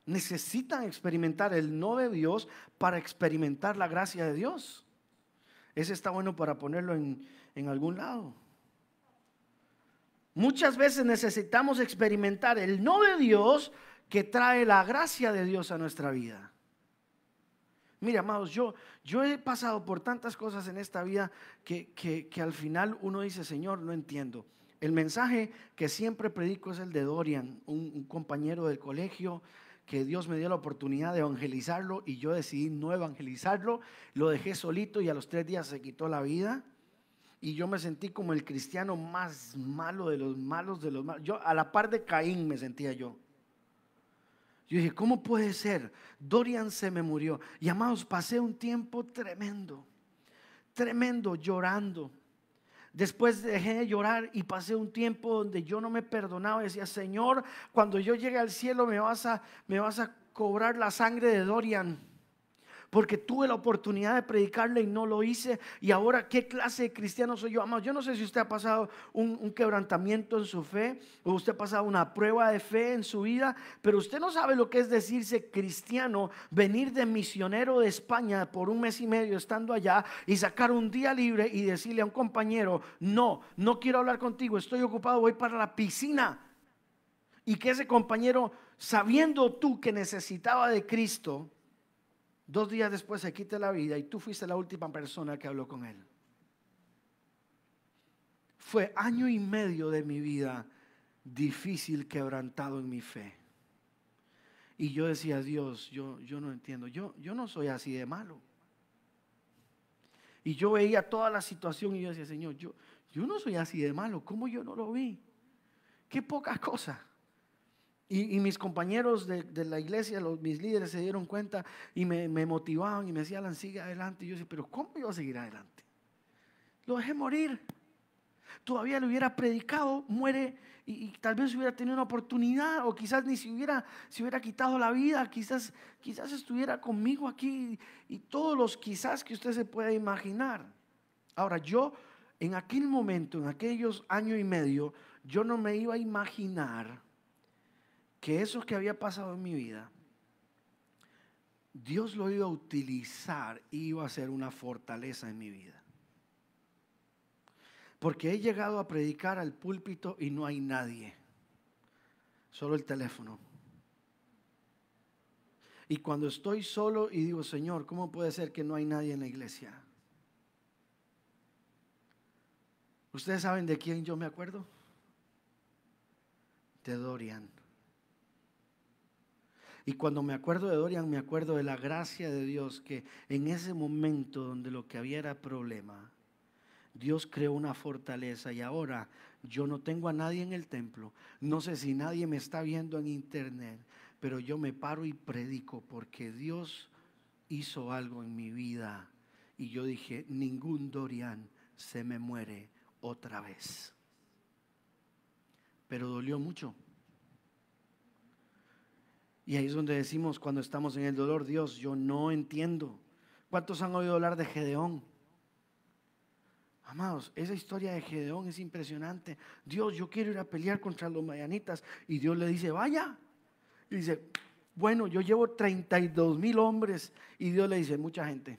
Necesitan experimentar el no de Dios para experimentar la gracia de Dios. Ese está bueno para ponerlo en algún lado. Muchas veces necesitamos experimentar el no de Dios que trae la gracia de Dios a nuestra vida. Mira, amados, yo he pasado por tantas cosas en esta vida que al final uno dice, Señor, no entiendo. El mensaje que siempre predico es el de Dorian, un compañero del colegio, que Dios me dio la oportunidad de evangelizarlo y yo decidí no evangelizarlo. Lo dejé solito y a los 3 días se quitó la vida. Y yo me sentí como el cristiano más malo de los malos de los malos. Yo a la par de Caín me sentía yo. Yo dije, ¿cómo puede ser? Dorian se me murió. Y amados, pasé un tiempo tremendo, tremendo, llorando. Después dejé de llorar y pasé un tiempo donde yo no me perdonaba. Decía, Señor, cuando yo llegue al cielo me vas a cobrar la sangre de Dorian, porque tuve la oportunidad de predicarle y no lo hice. Y ahora, ¿qué clase de cristiano soy yo? Amados, yo no sé si usted ha pasado un quebrantamiento en su fe, o usted ha pasado una prueba de fe en su vida, pero usted no sabe lo que es decirse cristiano, venir de misionero de España por 1 mes y medio estando allá y sacar un día libre y decirle a un compañero, no quiero hablar contigo, estoy ocupado, voy para la piscina. Y que ese compañero, sabiendo tú que necesitaba de Cristo, 2 días después se quite la vida y tú fuiste la última persona que habló con él. Fue 1 año y medio de mi vida difícil, quebrantado en mi fe. Y yo decía, Dios, yo no entiendo, yo no soy así de malo. Y yo veía toda la situación y yo decía, Señor, yo no soy así de malo, ¿cómo yo no lo vi? Qué poca cosa. Y mis compañeros de la iglesia, mis líderes se dieron cuenta y me motivaban y me decían, Alan, sigue adelante. Y yo decía, pero ¿cómo iba a seguir adelante? Lo dejé morir. Todavía le hubiera predicado, muere y tal vez hubiera tenido una oportunidad, o quizás ni se hubiera quitado la vida, quizás estuviera conmigo aquí, y todos los quizás que usted se pueda imaginar. Ahora, yo en aquel momento, en aquellos 1 año y medio, yo no me iba a imaginar que eso que había pasado en mi vida, Dios lo iba a utilizar y iba a ser una fortaleza en mi vida. Porque he llegado a predicar al púlpito y no hay nadie, solo el teléfono. Y cuando estoy solo y digo, Señor, ¿cómo puede ser que no hay nadie en la iglesia? ¿Ustedes saben de quién yo me acuerdo? De Dorian. Y cuando me acuerdo de Dorian, me acuerdo de la gracia de Dios, que en ese momento donde lo que había era problema, Dios creó una fortaleza. Y ahora yo no tengo a nadie en el templo, no sé si nadie me está viendo en internet, pero yo me paro y predico porque Dios hizo algo en mi vida. Y yo dije, ningún Dorian se me muere otra vez. Pero dolió mucho. Y ahí es donde decimos cuando estamos en el dolor, Dios, yo no entiendo. ¿Cuántos han oído hablar de Gedeón? Amados, esa historia de Gedeón es impresionante. Dios, yo quiero ir a pelear contra los madianitas. Y Dios le dice, vaya. Y dice, bueno, yo llevo 32,000 hombres. Y Dios le dice, mucha gente.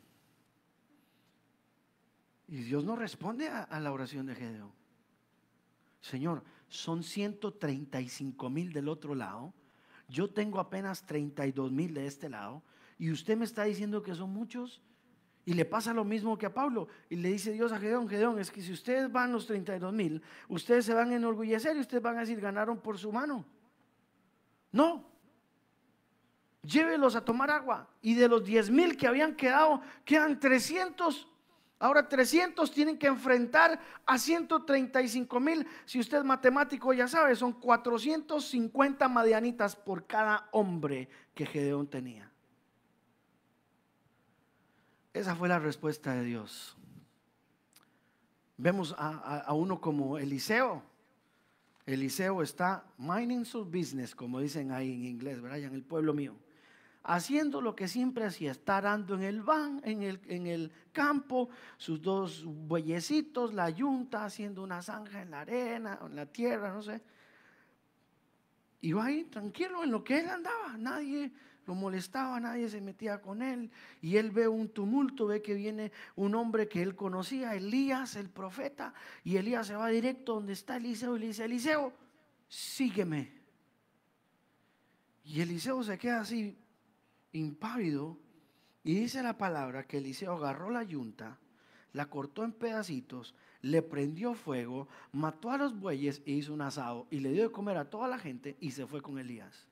Y Dios no responde a la oración de Gedeón. Señor, son 135,000 del otro lado. Yo tengo apenas 32,000 de este lado y usted me está diciendo que son muchos. Y le pasa lo mismo que a Pablo, y le dice Dios a Gedeón, Gedeón, es que si ustedes van los 32,000, ustedes se van a enorgullecer y ustedes van a decir, ganaron por su mano. No, llévelos a tomar agua. Y de los 10,000 que habían quedado, quedan 300. Ahora 300 tienen que enfrentar a 135,000. Si usted es matemático ya sabe, son 450 madianitas por cada hombre que Gedeón tenía. Esa fue la respuesta de Dios. Vemos a uno como Eliseo. Eliseo está minding su business, como dicen ahí en inglés, ¿verdad? En el pueblo mío. Haciendo lo que siempre hacía, está arando en el campo, sus 2 bueyecitos, la yunta, haciendo una zanja en la arena, en la tierra, no sé. Y va ahí tranquilo en lo que él andaba. Nadie lo molestaba, nadie se metía con él. Y él ve un tumulto, ve que viene un hombre que él conocía, Elías, el profeta. Y Elías se va directo donde está Eliseo y le dice: Eliseo, sígueme. Y Eliseo se queda así impávido. Y dice la palabra que Eliseo agarró la yunta, la cortó en pedacitos, le prendió fuego, mató a los bueyes e hizo un asado y le dio de comer a toda la gente y se fue con Elías.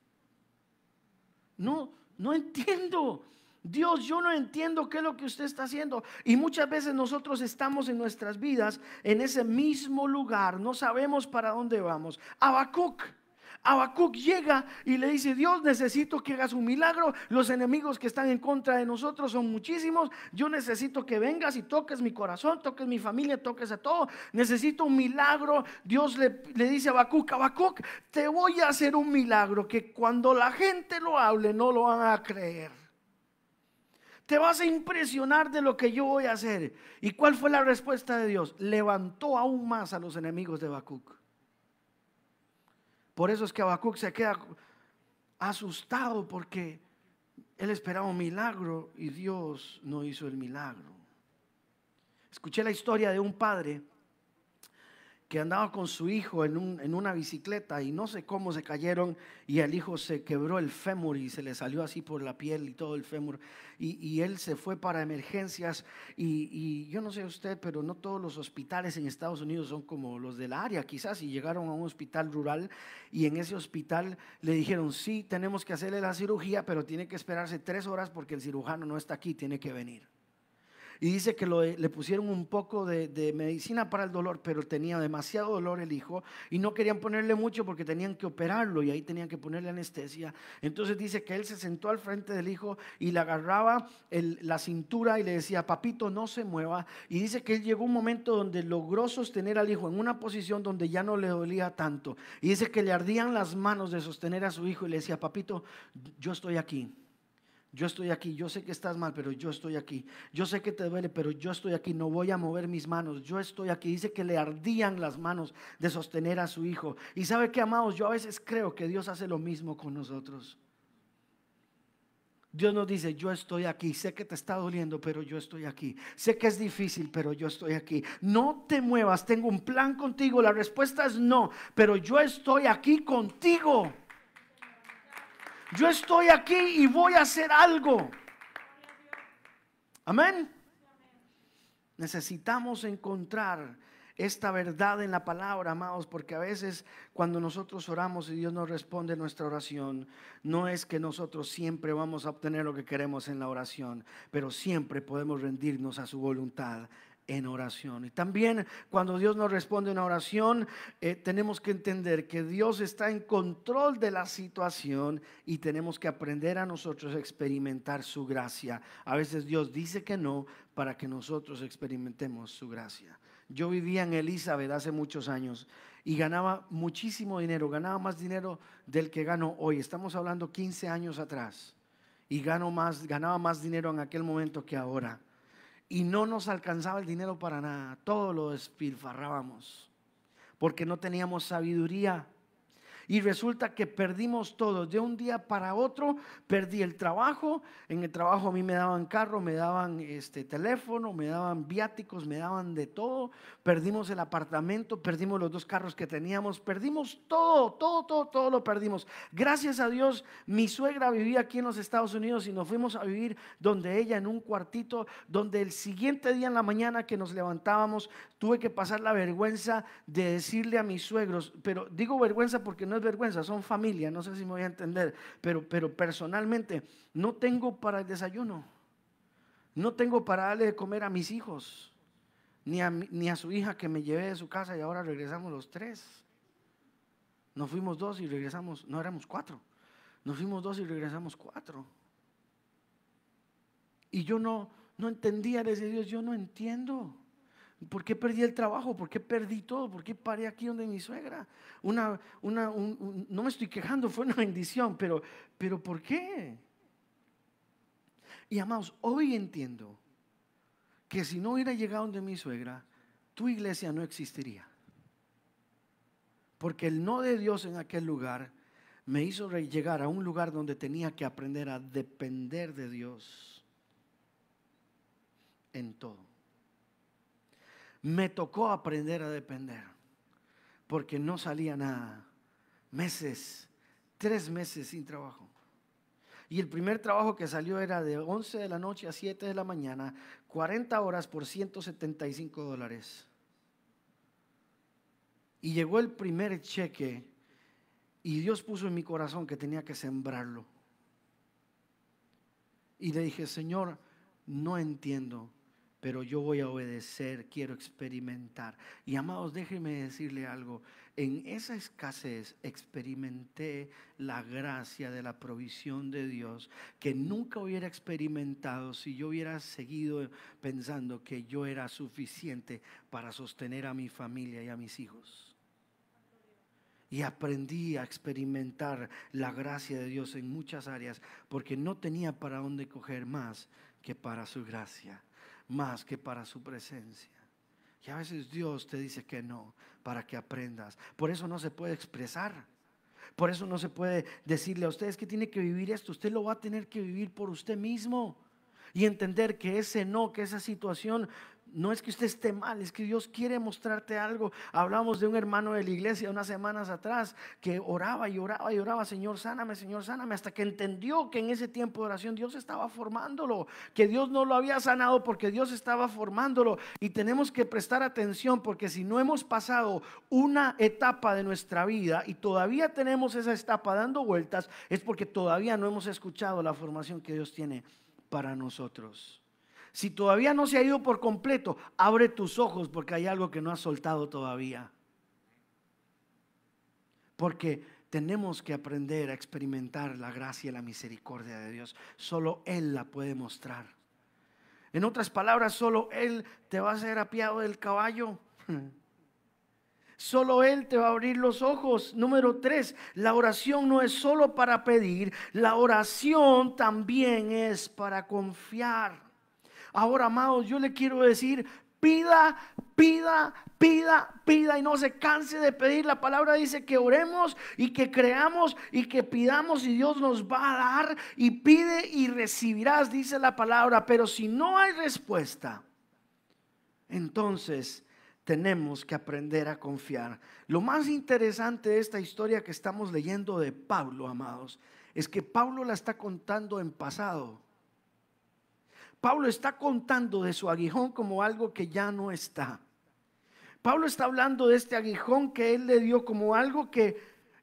No entiendo. Dios, yo no entiendo qué es lo que usted está haciendo. Y muchas veces nosotros estamos en nuestras vidas en ese mismo lugar, no sabemos para dónde vamos. Habacuc llega y le dice: Dios, necesito que hagas un milagro. Los enemigos que están en contra de nosotros son muchísimos. Yo necesito que vengas y toques mi corazón, toques mi familia, toques a todo. Necesito un milagro. Dios le dice a Habacuc: te voy a hacer un milagro que cuando la gente lo hable no lo van a creer. Te vas a impresionar de lo que yo voy a hacer. ¿Y cuál fue la respuesta de Dios? Levantó aún más a los enemigos de Habacuc. Por eso es que Habacuc se queda asustado, porque él esperaba un milagro y Dios no hizo el milagro. Escuché la historia de un padre que andaba con su hijo en una bicicleta y no sé cómo se cayeron y el hijo se quebró el fémur y se le salió así por la piel y todo el fémur, y él se fue para emergencias y yo no sé usted, pero no todos los hospitales en Estados Unidos son como los del área quizás, y llegaron a un hospital rural y en ese hospital le dijeron: sí, tenemos que hacerle la cirugía, pero tiene que esperarse 3 horas porque el cirujano no está aquí, tiene que venir. Y dice que le pusieron un poco de medicina para el dolor, pero tenía demasiado dolor el hijo y no querían ponerle mucho porque tenían que operarlo y ahí tenían que ponerle anestesia. Entonces dice que él se sentó al frente del hijo y le agarraba la cintura y le decía: papito, no se mueva. Y dice que él llegó un momento donde logró sostener al hijo en una posición donde ya no le dolía tanto. Y dice que le ardían las manos de sostener a su hijo y le decía: papito, yo estoy aquí. Yo estoy aquí, yo sé que estás mal, pero yo estoy aquí. Yo sé que te duele, pero yo estoy aquí. No voy a mover mis manos, yo estoy aquí. Dice que le ardían las manos de sostener a su hijo. Y sabe que, amados, yo a veces creo que Dios hace lo mismo con nosotros. Dios nos dice: yo estoy aquí, sé que te está doliendo, pero yo estoy aquí. Sé que es difícil, pero yo estoy aquí. No te muevas, tengo un plan contigo. La respuesta es no, pero yo estoy aquí contigo. Yo estoy aquí y voy a hacer algo. Amén. Necesitamos encontrar esta verdad en la palabra, amados, porque a veces cuando nosotros oramos y Dios nos responde nuestra oración, no es que nosotros siempre vamos a obtener lo que queremos en la oración, pero siempre podemos rendirnos a su voluntad en oración. Y también cuando Dios nos responde una oración, tenemos que entender que Dios está en control de la situación y tenemos que aprender a nosotros a experimentar su gracia. A veces Dios dice que no para que nosotros experimentemos su gracia. Yo vivía en Elizabeth hace muchos años y ganaba muchísimo dinero, ganaba más dinero del que gano hoy. Estamos hablando 15 años atrás, y ganaba más dinero en aquel momento que ahora. Y no nos alcanzaba el dinero para nada, todo lo despilfarrábamos porque no teníamos sabiduría. Y resulta que perdimos todo. De un día para otro perdí el trabajo. En el trabajo a mí me daban carro, me daban teléfono, me daban viáticos, me daban de todo. Perdimos el apartamento, perdimos los 2 carros que teníamos, perdimos todo lo perdimos. Gracias a Dios, mi suegra vivía aquí en los Estados Unidos y nos fuimos a vivir donde ella, en un cuartito, donde el siguiente día en la mañana que nos levantábamos, tuve que pasar la vergüenza de decirle a mis suegros, pero digo vergüenza porque no es vergüenza, son familia, no sé si me voy a entender, pero personalmente no tengo para el desayuno, no tengo para darle de comer a mis hijos, ni a su hija que me llevé de su casa, y ahora regresamos los 3. Nos fuimos 2 y regresamos, no éramos 4, nos fuimos 2 y regresamos 4. Y yo no entendía, desde Dios, yo no entiendo. ¿Por qué perdí el trabajo? ¿Por qué perdí todo? ¿Por qué paré aquí donde mi suegra? No me estoy quejando, fue una bendición, pero ¿por qué? Y amados, hoy entiendo que si no hubiera llegado donde mi suegra, tu iglesia no existiría. Porque el no de Dios en aquel lugar me hizo llegar a un lugar donde tenía que aprender a depender de Dios en todo. Me tocó aprender a depender, porque no salía nada. Meses, 3 meses sin trabajo. Y el primer trabajo que salió era de 11 de la noche a 7 de la mañana, 40 horas por $175. Y llegó el primer cheque y Dios puso en mi corazón que tenía que sembrarlo. Y le dije, Señor, no entiendo, pero yo voy a obedecer, quiero experimentar. Y amados, déjenme decirle algo. En esa escasez experimenté la gracia de la provisión de Dios que nunca hubiera experimentado si yo hubiera seguido pensando que yo era suficiente para sostener a mi familia y a mis hijos. Y aprendí a experimentar la gracia de Dios en muchas áreas, porque no tenía para dónde coger más que para su gracia, más que para su presencia. Y a veces Dios te dice que no, para que aprendas. Por eso no se puede expresar. Por eso no se puede decirle a ustedes que tiene que vivir esto. Usted lo va a tener que vivir por usted mismo. Y entender que ese no, que esa situación no es que usted esté mal, es que Dios quiere mostrarte algo. Hablamos de un hermano de la iglesia unas semanas atrás que oraba y oraba y oraba, Señor, sáname, hasta que entendió que en ese tiempo de oración Dios estaba formándolo, que Dios no lo había sanado porque Dios estaba formándolo. Y tenemos que prestar atención, porque si no hemos pasado una etapa de nuestra vida y todavía tenemos esa etapa dando vueltas, es porque todavía no hemos escuchado la formación que Dios tiene para nosotros. Si todavía no se ha ido por completo, abre tus ojos, porque hay algo que no has soltado todavía. Porque tenemos que aprender a experimentar la gracia y la misericordia de Dios. Solo Él la puede mostrar. En otras palabras, solo Él te va a hacer apiado del caballo. Solo Él te va a abrir los ojos. Número 3, la oración no es solo para pedir, la oración también es para confiar. Ahora, amados, yo le quiero decir, pida, pida, pida, pida y no se canse de pedir. La palabra dice que oremos y que creamos y que pidamos y Dios nos va a dar. Y pide y recibirás, dice la palabra. Pero si no hay respuesta, entonces tenemos que aprender a confiar. Lo más interesante de esta historia que estamos leyendo de Pablo, amados, es que Pablo la está contando en pasado. Pablo está contando de su aguijón como algo que ya no está. Pablo está hablando de este aguijón que él le dio como algo que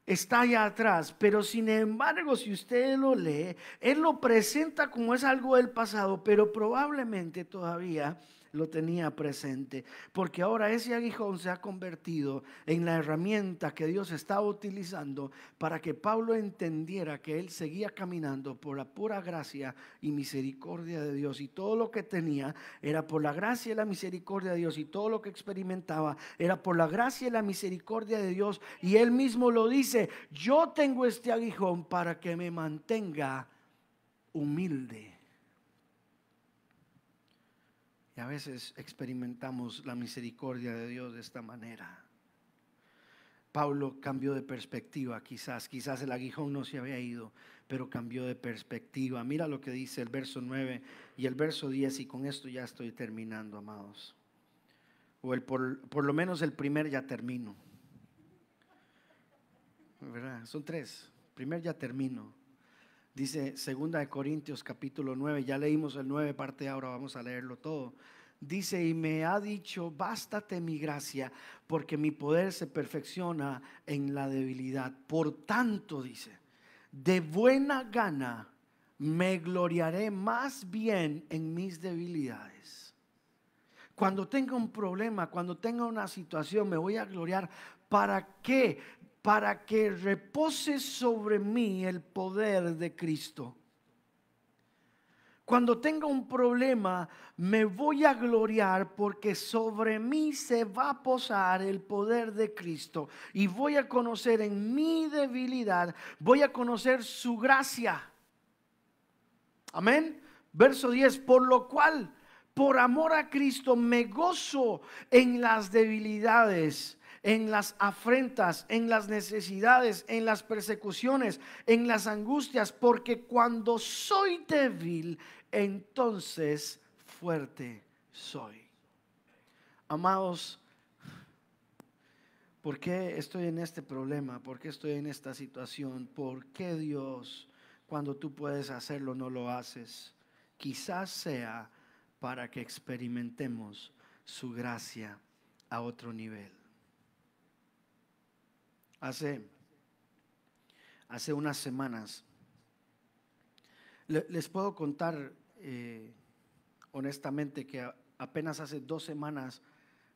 está allá atrás. Pero sin embargo, si usted lo lee, él lo presenta como es algo del pasado, pero probablemente todavía lo tenía presente, porque ahora ese aguijón se ha convertido en la herramienta que Dios estaba utilizando para que Pablo entendiera que él seguía caminando por la pura gracia y misericordia de Dios, y todo lo que tenía era por la gracia y la misericordia de Dios, y todo lo que experimentaba era por la gracia y la misericordia de Dios. Y él mismo lo dice: yo tengo este aguijón para que me mantenga humilde. Y a veces experimentamos la misericordia de Dios de esta manera. Pablo cambió de perspectiva, quizás el aguijón no se había ido, pero cambió de perspectiva. Mira lo que dice el verso 9 y el verso 10, y con esto ya estoy terminando, amados. O por lo menos el primer ya termino, ¿verdad? Son 3, primer ya termino. Dice 2 Corintios capítulo 9, ya leímos el 9 parte, ahora vamos a leerlo todo. Dice: y me ha dicho, bástate mi gracia, porque mi poder se perfecciona en la debilidad. Por tanto, dice, de buena gana me gloriaré más bien en mis debilidades. Cuando tenga un problema, cuando tenga una situación, me voy a gloriar. ¿Para qué? Para que repose sobre mí el poder de Cristo. Cuando tenga un problema, me voy a gloriar porque sobre mí se va a posar el poder de Cristo. Y voy a conocer en mi debilidad, voy a conocer su gracia. Amén. Verso 10, por lo cual, por amor a Cristo, me gozo en las debilidades, en las afrentas, en las necesidades, en las persecuciones, en las angustias, porque cuando soy débil, entonces fuerte soy. Amados, ¿por qué estoy en este problema? ¿Por qué estoy en esta situación? ¿Por qué Dios, cuando tú puedes hacerlo, no lo haces? Quizás sea para que experimentemos su gracia a otro nivel. Hace unas semanas, les puedo contar honestamente que apenas hace 2 semanas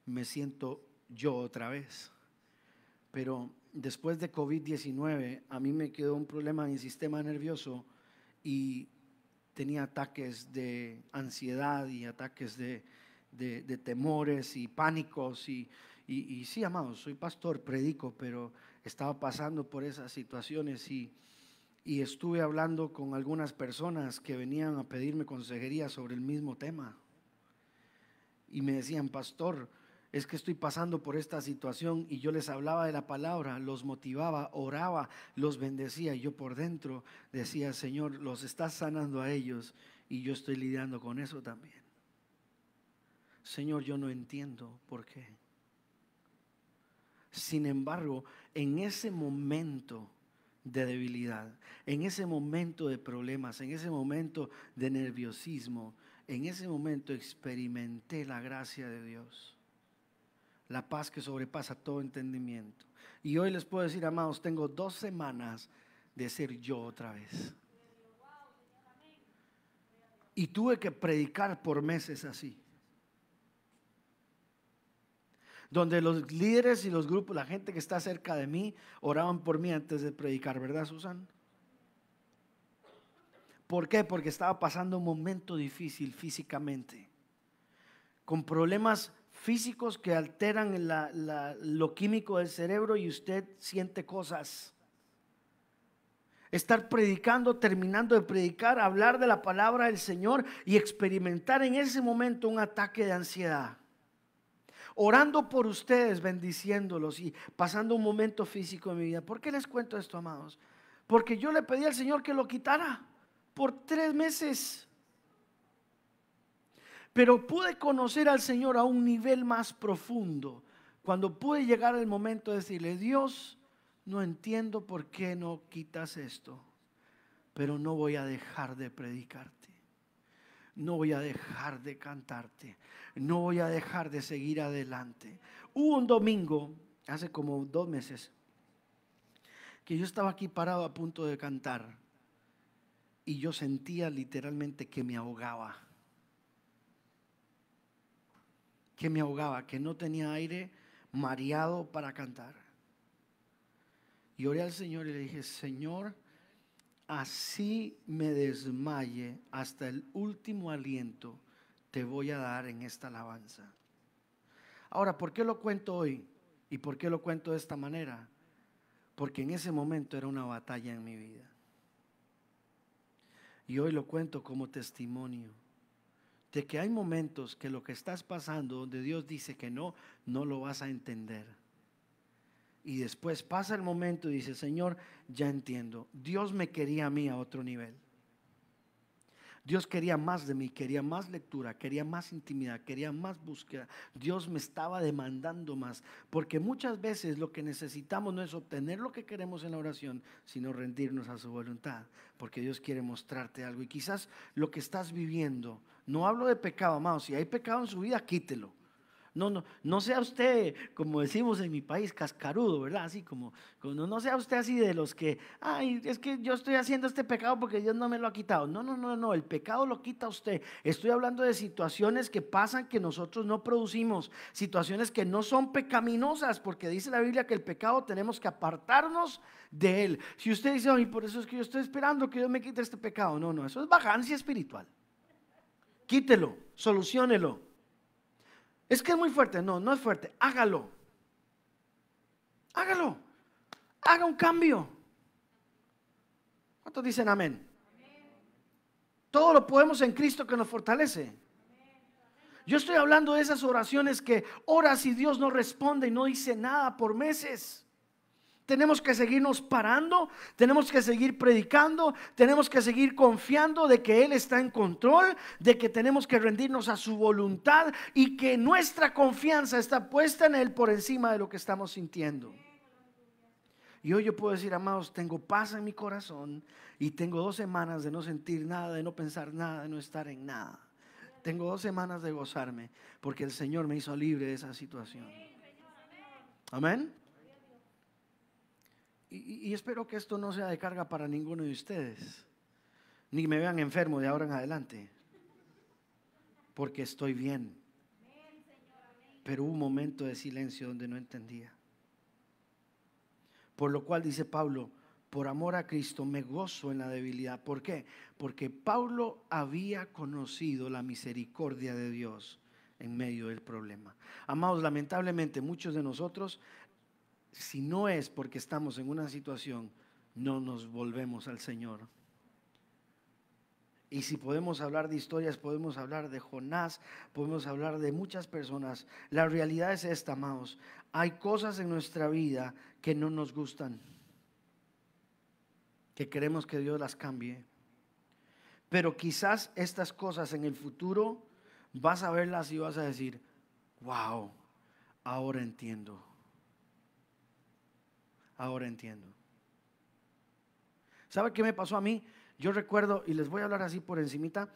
me siento yo otra vez. Pero después de COVID-19 a mí me quedó un problema en mi sistema nervioso y tenía ataques de ansiedad y ataques de temores y pánicos y sí, amados, soy pastor, predico, pero estaba pasando por esas situaciones y estuve hablando con algunas personas que venían a pedirme consejería sobre el mismo tema y me decían: pastor, es que estoy pasando por esta situación. Y yo les hablaba de la palabra, los motivaba, oraba, los bendecía, y yo por dentro decía: Señor, los estás sanando a ellos y yo estoy lidiando con eso también. Señor, yo no entiendo por qué. Sin embargo, en ese momento de debilidad, en ese momento de problemas, en ese momento de nerviosismo, en ese momento experimenté la gracia de Dios, la paz que sobrepasa todo entendimiento. Y hoy les puedo decir, amados, tengo 2 semanas de ser yo otra vez. Y tuve que predicar por meses así, donde los líderes y los grupos, la gente que está cerca de mí, oraban por mí antes de predicar, ¿verdad, Susan? ¿Por qué? Porque estaba pasando un momento difícil físicamente, con problemas físicos que alteran lo químico del cerebro y usted siente cosas. Estar predicando, terminando de predicar, hablar de la palabra del Señor y experimentar en ese momento un ataque de ansiedad. Orando por ustedes, bendiciéndolos y pasando un momento físico en mi vida. ¿Por qué les cuento esto, amados? Porque yo le pedí al Señor que lo quitara por 3 meses. Pero pude conocer al Señor a un nivel más profundo cuando pude llegar el momento de decirle: Dios, no entiendo por qué no quitas esto, pero no voy a dejar de predicarte, no voy a dejar de cantarte, no voy a dejar de seguir adelante. Hubo un domingo, hace como 2 meses, que yo estaba aquí parado a punto de cantar y yo sentía literalmente que me ahogaba. Que no tenía aire, mareado para cantar. Y oré al Señor y le dije: Señor, así me desmaye hasta el último aliento, te voy a dar en esta alabanza. Ahora, ¿por qué lo cuento hoy? ¿Y por qué lo cuento de esta manera? Porque en ese momento era una batalla en mi vida. Y hoy lo cuento como testimonio de que hay momentos que lo que estás pasando, donde Dios dice que no lo vas a entender. Y después pasa el momento y dice: Señor, ya entiendo. Dios me quería a mí a otro nivel. Dios quería más de mí, quería más lectura, quería más intimidad, quería más búsqueda. Dios me estaba demandando más, porque muchas veces lo que necesitamos no es obtener lo que queremos en la oración, sino rendirnos a su voluntad, porque Dios quiere mostrarte algo. Y quizás lo que estás viviendo, no hablo de pecado, amado, si hay pecado en su vida, quítelo. No sea usted, como decimos en mi país, cascarudo, ¿verdad? Así como no sea usted así de los que, ay, es que yo estoy haciendo este pecado porque Dios no me lo ha quitado. No, el pecado lo quita usted. Estoy hablando de situaciones que pasan que nosotros no producimos, situaciones que no son pecaminosas, porque dice la Biblia que el pecado tenemos que apartarnos de él. Si usted dice: ay, por eso es que yo estoy esperando que Dios me quite este pecado. No, eso es vagancia espiritual. Quítelo, soluciónelo. Es que es muy fuerte. No es fuerte. Hágalo. Haga un cambio. ¿Cuántos dicen amén? Todo lo podemos en Cristo que nos fortalece. Yo estoy hablando de esas oraciones que oras y Dios no responde y no dice nada por meses. Tenemos que seguirnos parando, tenemos que seguir predicando, tenemos que seguir confiando de que Él está en control, de que tenemos que rendirnos a su voluntad y que nuestra confianza está puesta en Él por encima de lo que estamos sintiendo. Y hoy yo puedo decir, amados, tengo paz en mi corazón y tengo 2 semanas de no sentir nada, de no pensar nada, de no estar en nada. Tengo 2 semanas de gozarme porque el Señor me hizo libre de esa situación. Amén. Y espero que esto no sea de carga para ninguno de ustedes, ni me vean enfermo de ahora en adelante, porque estoy bien. Pero hubo un momento de silencio donde no entendía. Por lo cual dice Pablo, por amor a Cristo me gozo en la debilidad. ¿Por qué? Porque Pablo había conocido la misericordia de Dios en medio del problema. Amados, lamentablemente muchos de nosotros, si no es porque estamos en una situación, no nos volvemos al Señor. Y si podemos hablar de historias, podemos hablar de Jonás, podemos hablar de muchas personas. La realidad es esta, amados. Hay cosas en nuestra vida que no nos gustan, que queremos que Dios las cambie. Pero quizás estas cosas en el futuro vas a verlas y vas a decir, wow, ahora entiendo. Ahora entiendo. ¿Sabe qué me pasó a mí? Yo recuerdo, y les voy a hablar así por encimita,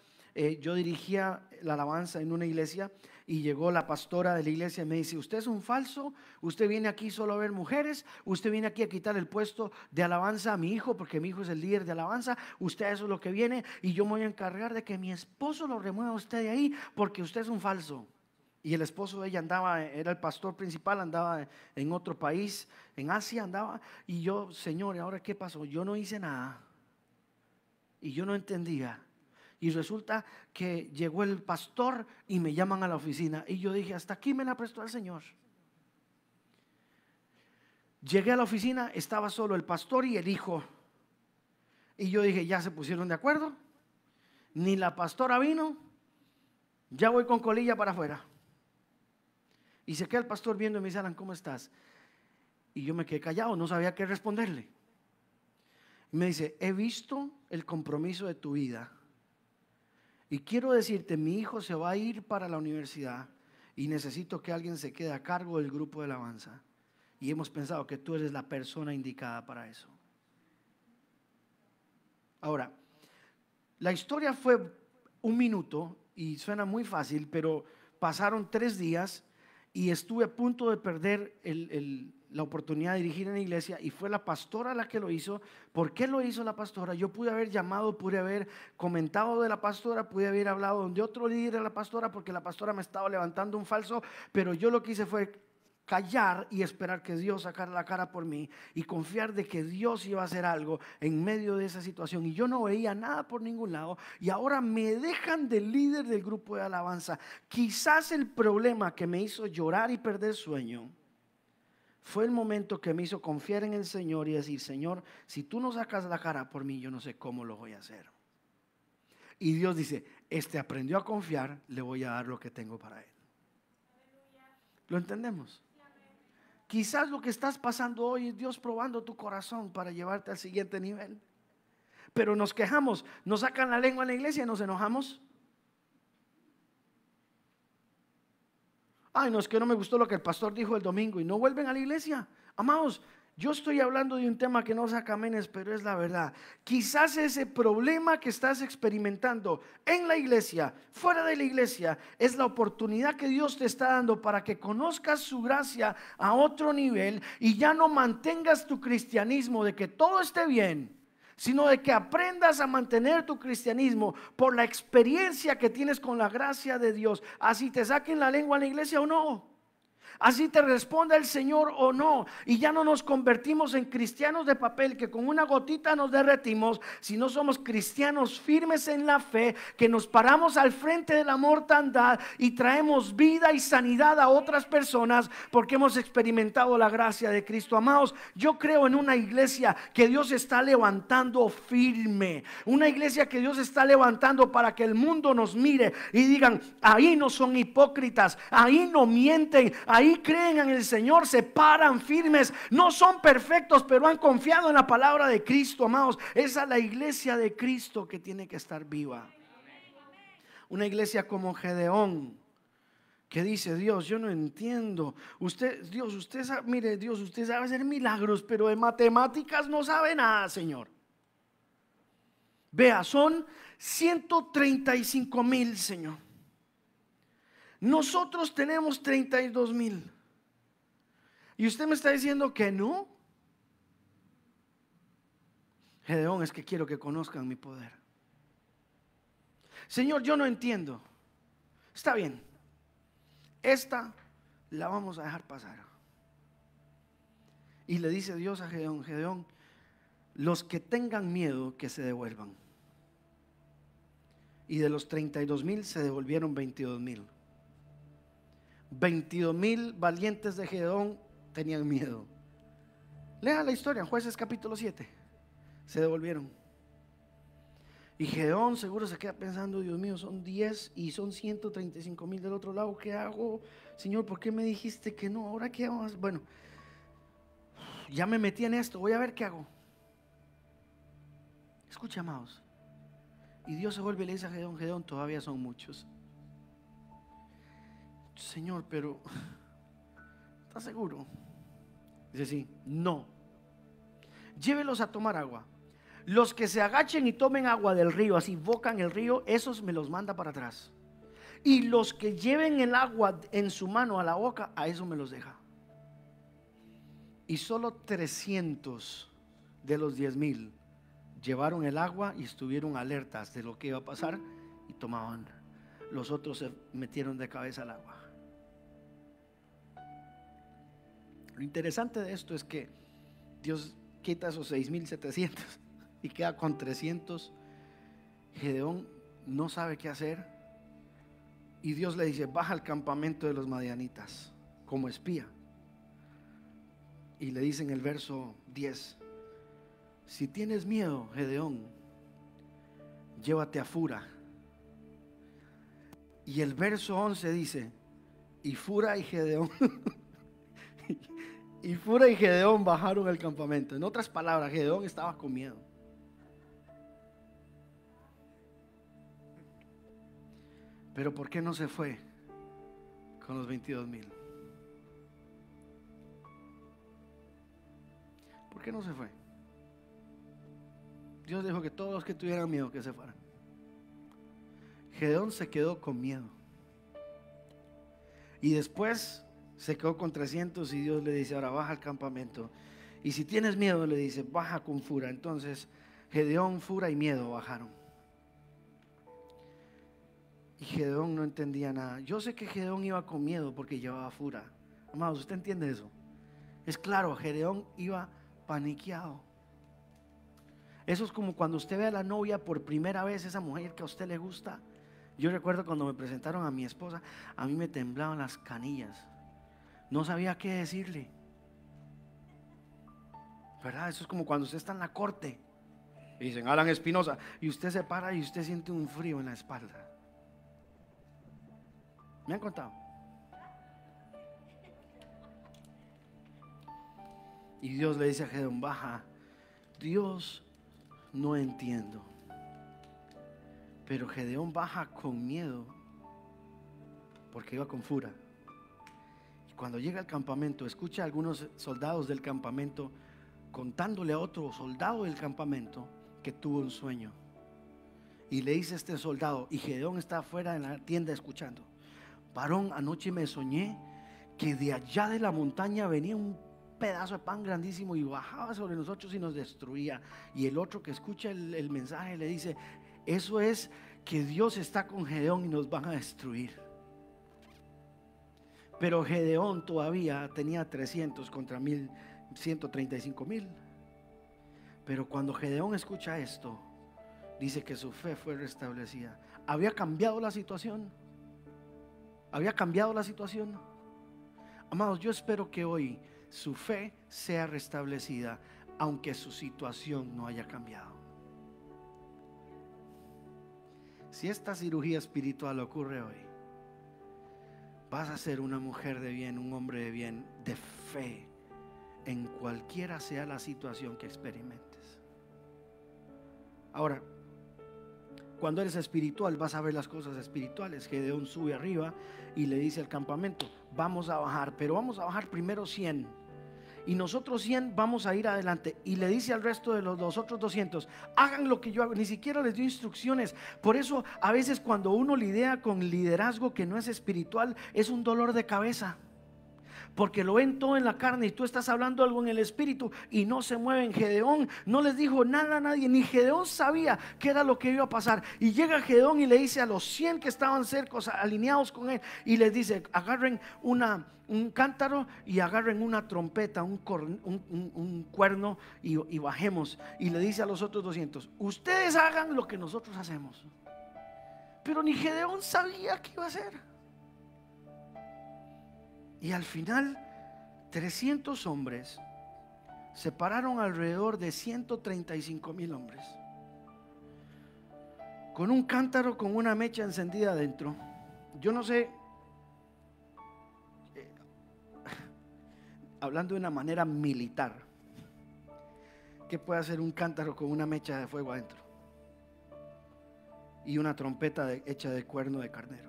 yo dirigía la alabanza en una iglesia y llegó la pastora de la iglesia y me dice, usted es un falso, usted viene aquí solo a ver mujeres, usted viene aquí a quitar el puesto de alabanza a mi hijo porque mi hijo es el líder de alabanza, usted eso es lo que viene y yo me voy a encargar de que mi esposo lo remueva a usted de ahí porque usted es un falso. Y el esposo de ella andaba, era el pastor principal, andaba en otro país, en Asia andaba. Y yo, Señor, ¿y ahora qué pasó? Yo no hice nada. Y yo no entendía. Y resulta que llegó el pastor y me llaman a la oficina. Y yo dije, hasta aquí me la prestó el Señor. Llegué a la oficina, estaba solo el pastor y el hijo. Y yo dije, ya se pusieron de acuerdo. Ni la pastora vino. Ya voy con colilla para afuera. Y se queda el pastor viendo y me dice, Alan, ¿cómo estás? Y yo me quedé callado, no sabía qué responderle. Y me dice, he visto el compromiso de tu vida. Y quiero decirte, mi hijo se va a ir para la universidad y necesito que alguien se quede a cargo del grupo de alabanza. Y hemos pensado que tú eres la persona indicada para eso. Ahora, la historia fue 1 minuto y suena muy fácil, pero pasaron 3 días. Y estuve a punto de perder la oportunidad de dirigir en la iglesia y fue la pastora la que lo hizo. ¿Por qué lo hizo la pastora? Yo pude haber llamado, pude haber comentado de la pastora, pude haber hablado de otro líder de la pastora porque la pastora me estaba levantando un falso, pero yo lo que hice fue callar y esperar que Dios sacara la cara por mí y confiar de que Dios iba a hacer algo en medio de esa situación. Y yo no veía nada por ningún lado y ahora me dejan de líder del grupo de alabanza. Quizás el problema que me hizo llorar y perder sueño fue el momento que me hizo confiar en el Señor y decir, Señor, si tú no sacas la cara por mí, yo no sé cómo lo voy a hacer. Y Dios dice, este aprendió a confiar, le voy a dar lo que tengo para él. ¿Lo entendemos? Quizás lo que estás pasando hoy es Dios probando tu corazón para llevarte al siguiente nivel. Pero nos quejamos, nos sacan la lengua en la iglesia y nos enojamos. Ay, no, es que no me gustó lo que el pastor dijo el domingo y no vuelven a la iglesia. Amados, yo estoy hablando de un tema que no saca menes, pero es la verdad. Quizás ese problema que estás experimentando en la iglesia, fuera de la iglesia, es la oportunidad que Dios te está dando para que conozcas su gracia a otro nivel y ya no mantengas tu cristianismo de que todo esté bien, sino de que aprendas a mantener tu cristianismo por la experiencia que tienes con la gracia de Dios. Así te saquen la lengua en la iglesia o no. Así te responda el Señor o no. Y ya no nos convertimos en cristianos de papel que con una gotita nos derretimos, sino somos cristianos firmes en la fe, que nos paramos al frente de la mortandad y traemos vida y sanidad a otras personas porque hemos experimentado la gracia de Cristo. Amados, yo creo en una iglesia que Dios está levantando firme, una iglesia que Dios está levantando para que el mundo nos mire y digan: ahí no son hipócritas, ahí no mienten, ahí creen en el Señor, se paran firmes, no son perfectos, pero han confiado en la palabra de Cristo. Amados, esa es la iglesia de Cristo que tiene que estar viva. Una iglesia como Gedeón, que dice: Dios, yo no entiendo. Dios, usted sabe, mire, Dios, usted sabe hacer milagros, pero de matemáticas no sabe nada, Señor. Vea, son 135,000, Señor. Nosotros tenemos 32,000. Y usted me está diciendo que no. Gedeón, es que quiero que conozcan mi poder. Señor, yo no entiendo. Está bien, esta la vamos a dejar pasar. Y le dice Dios a Gedeón: Gedeón, los que tengan miedo que se devuelvan. Y de los 32,000 se devolvieron 22,000. 22,000 valientes de Gedeón tenían miedo. Lea la historia en Jueces capítulo 7. Se devolvieron. Y Gedeón seguro se queda pensando: Dios mío, son 10 y son 135,000 del otro lado. ¿Qué hago, Señor? ¿Por qué me dijiste que no? ¿Ahora qué hago? Bueno, ya me metí en esto, voy a ver qué hago. Escucha, amados. Y Dios se vuelve y le dice a Gedeón: Gedeón, todavía son muchos. Señor, pero ¿estás seguro? Dice: sí. No. Llévelos a tomar agua. Los que se agachen y tomen agua del río, así bocan el río, esos me los manda para atrás. Y los que lleven el agua en su mano a la boca, a eso me los deja. Y solo 300 de los 10,000 llevaron el agua y estuvieron alertas de lo que iba a pasar y tomaban. Los otros se metieron de cabeza al agua. Lo interesante de esto es que Dios quita esos 6,700 y queda con 300. Gedeón no sabe qué hacer y Dios le dice: baja al campamento de los madianitas como espía. Y le dice en el verso 10: si tienes miedo, Gedeón, llévate a Fura. Y el verso 11 dice: y Fura y Gedeón y Fura y Gedeón bajaron al campamento. En otras palabras, Gedeón estaba con miedo. Pero ¿por qué no se fue con los 22,000? ¿Por qué no se fue? Dios dijo que todos los que tuvieran miedo que se fueran. Gedeón se quedó con miedo. Y después se quedó con 300 y Dios le dice: ahora baja al campamento. Y si tienes miedo, le dice, baja con Fura. Entonces Gedeón, Fura y miedo bajaron. Y Gedeón no entendía nada. Yo sé que Gedeón iba con miedo porque llevaba Fura. Amados, ¿usted entiende eso? Es claro, Gedeón iba paniqueado. Eso es como cuando usted ve a la novia por primera vez, esa mujer que a usted le gusta. Yo recuerdo cuando me presentaron a mi esposa, a mí me temblaban las canillas. No sabía qué decirle. ¿Verdad? Eso es como cuando usted está en la corte y dicen: Alan Espinosa, y usted se para y usted siente un frío en la espalda. Me han contado. Y Dios le dice a Gedeón: baja. Dios, no entiendo. Pero Gedeón baja con miedo porque iba con Fura. Y cuando llega al campamento, escucha a algunos soldados del campamento contándole a otro soldado del campamento que tuvo un sueño. Y le dice a este soldado, y Gedeón está afuera en la tienda escuchando: varón, anoche me soñé que de allá de la montaña venía un pedazo de pan grandísimo y bajaba sobre nosotros y nos destruía. Y el otro que escucha el mensaje le dice: eso es que Dios está con Gedeón y nos van a destruir. Pero Gedeón todavía tenía 300 contra 135,000. Pero cuando Gedeón escucha esto, dice que su fe fue restablecida. Había cambiado la situación. Había cambiado la situación. Amados, yo espero que hoy su fe sea restablecida, aunque su situación no haya cambiado. Si esta cirugía espiritual ocurre hoy, vas a ser una mujer de bien, un hombre de bien, de fe, en cualquiera sea la situación que experimentes. Ahora, cuando eres espiritual, vas a ver las cosas espirituales. Gedeón sube arriba y le dice al campamento: vamos a bajar, pero vamos a bajar primero 100. Y nosotros 100 vamos a ir adelante. Y le dice al resto de los otros 200: hagan lo que yo hago. Ni siquiera les dio instrucciones. Por eso a veces cuando uno lidia con liderazgo que no es espiritual, es un dolor de cabeza. Porque lo ven todo en la carne y tú estás hablando algo en el espíritu y no se mueven. Gedeón no les dijo nada a nadie, ni Gedeón sabía qué era lo que iba a pasar. Y llega Gedeón y le dice a los 100 que estaban cerca, alineados con él, y les dice: agarren un cántaro y agarren una trompeta, un cuerno y bajemos. Y le dice a los otros 200: ustedes hagan lo que nosotros hacemos. Pero ni Gedeón sabía qué iba a hacer. Y al final 300 hombres se pararon alrededor de 135,000 hombres, con un cántaro con una mecha encendida adentro. Yo no sé, hablando de una manera militar, ¿qué puede hacer un cántaro con una mecha de fuego adentro? Y una trompeta hecha de cuerno de carnero.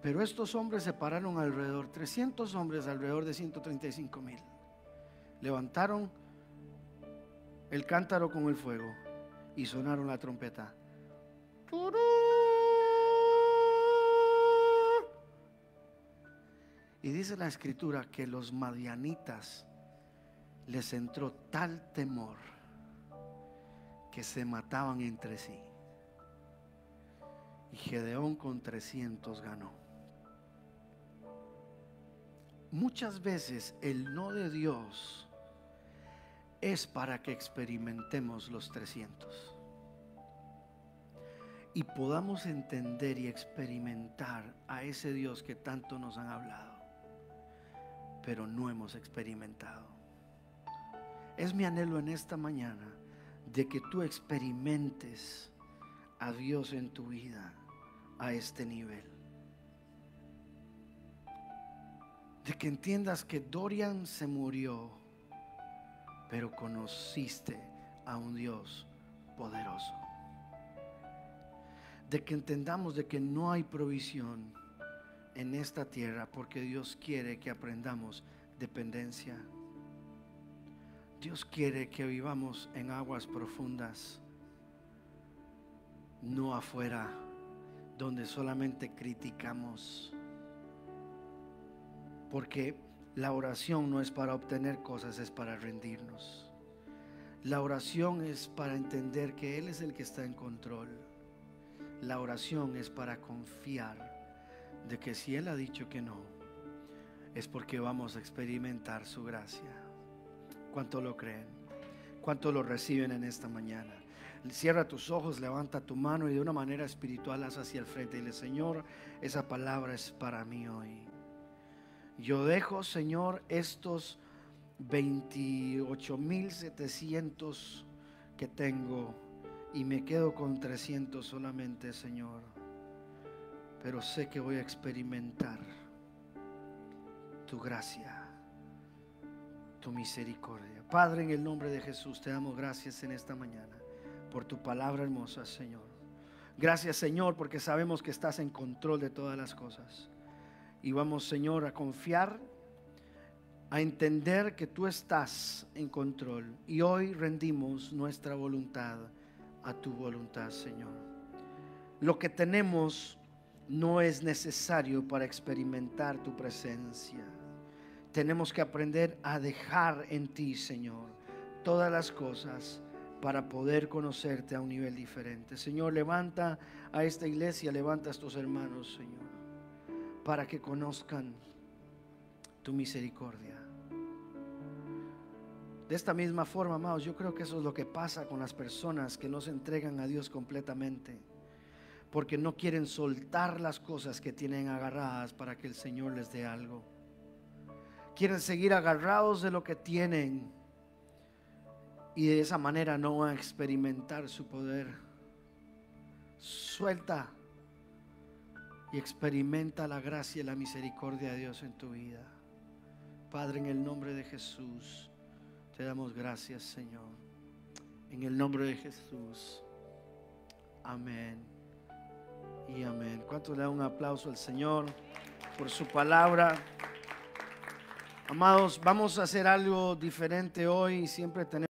Pero estos hombres se pararon alrededor, 300 hombres alrededor de 135,000. Levantaron el cántaro con el fuego y sonaron la trompeta. Y dice la escritura que los madianitas les entró tal temor que se mataban entre sí. Y Gedeón con 300 ganó. Muchas veces el no de Dios es para que experimentemos los 300 y podamos entender y experimentar a ese Dios que tanto nos han hablado, pero no hemos experimentado. Es mi anhelo en esta mañana de que tú experimentes a Dios en tu vida a este nivel. De que entiendas que Dorian se murió, pero conociste a un Dios poderoso. De que entendamos de que no hay provisión en esta tierra, porque Dios quiere que aprendamos dependencia. Dios quiere que vivamos en aguas profundas, no afuera, donde solamente criticamos. Porque la oración no es para obtener cosas, es para rendirnos. La oración es para entender que Él es el que está en control. La oración es para confiar de que si Él ha dicho que no, es porque vamos a experimentar su gracia. ¿Cuánto lo creen? ¿Cuánto lo reciben en esta mañana? Cierra tus ojos, levanta tu mano y de una manera espiritual haz hacia el frente y dile: Señor, esa palabra es para mí hoy. Yo dejo, Señor, estos 28,700 que tengo y me quedo con 300 solamente, Señor. Pero sé que voy a experimentar tu gracia, tu misericordia. Padre, en el nombre de Jesús te damos gracias en esta mañana por tu palabra hermosa, Señor. Gracias, Señor, porque sabemos que estás en control de todas las cosas. Y vamos, Señor, a confiar, a entender que tú estás en control. Y hoy rendimos nuestra voluntad a tu voluntad, Señor. Lo que tenemos no es necesario para experimentar tu presencia. Tenemos que aprender a dejar en ti, Señor, todas las cosas para poder conocerte a un nivel diferente. Señor, levanta a esta iglesia, levanta a estos hermanos, Señor. para que conozcan tu misericordia. De esta misma forma, amados, yo creo que eso es lo que pasa con las personas que no se entregan a Dios completamente, porque no quieren soltar las cosas que tienen agarradas para que el Señor les dé algo. Quieren seguir agarrados de lo que tienen y de esa manera no van a experimentar su poder. Suelta y experimenta la gracia y la misericordia de Dios en tu vida. Padre, en el nombre de Jesús te damos gracias, Señor. En el nombre de Jesús. Amén y amén. ¿Cuántos le dan un aplauso al Señor por su palabra? Amados, vamos a hacer algo diferente hoy. Siempre tenemos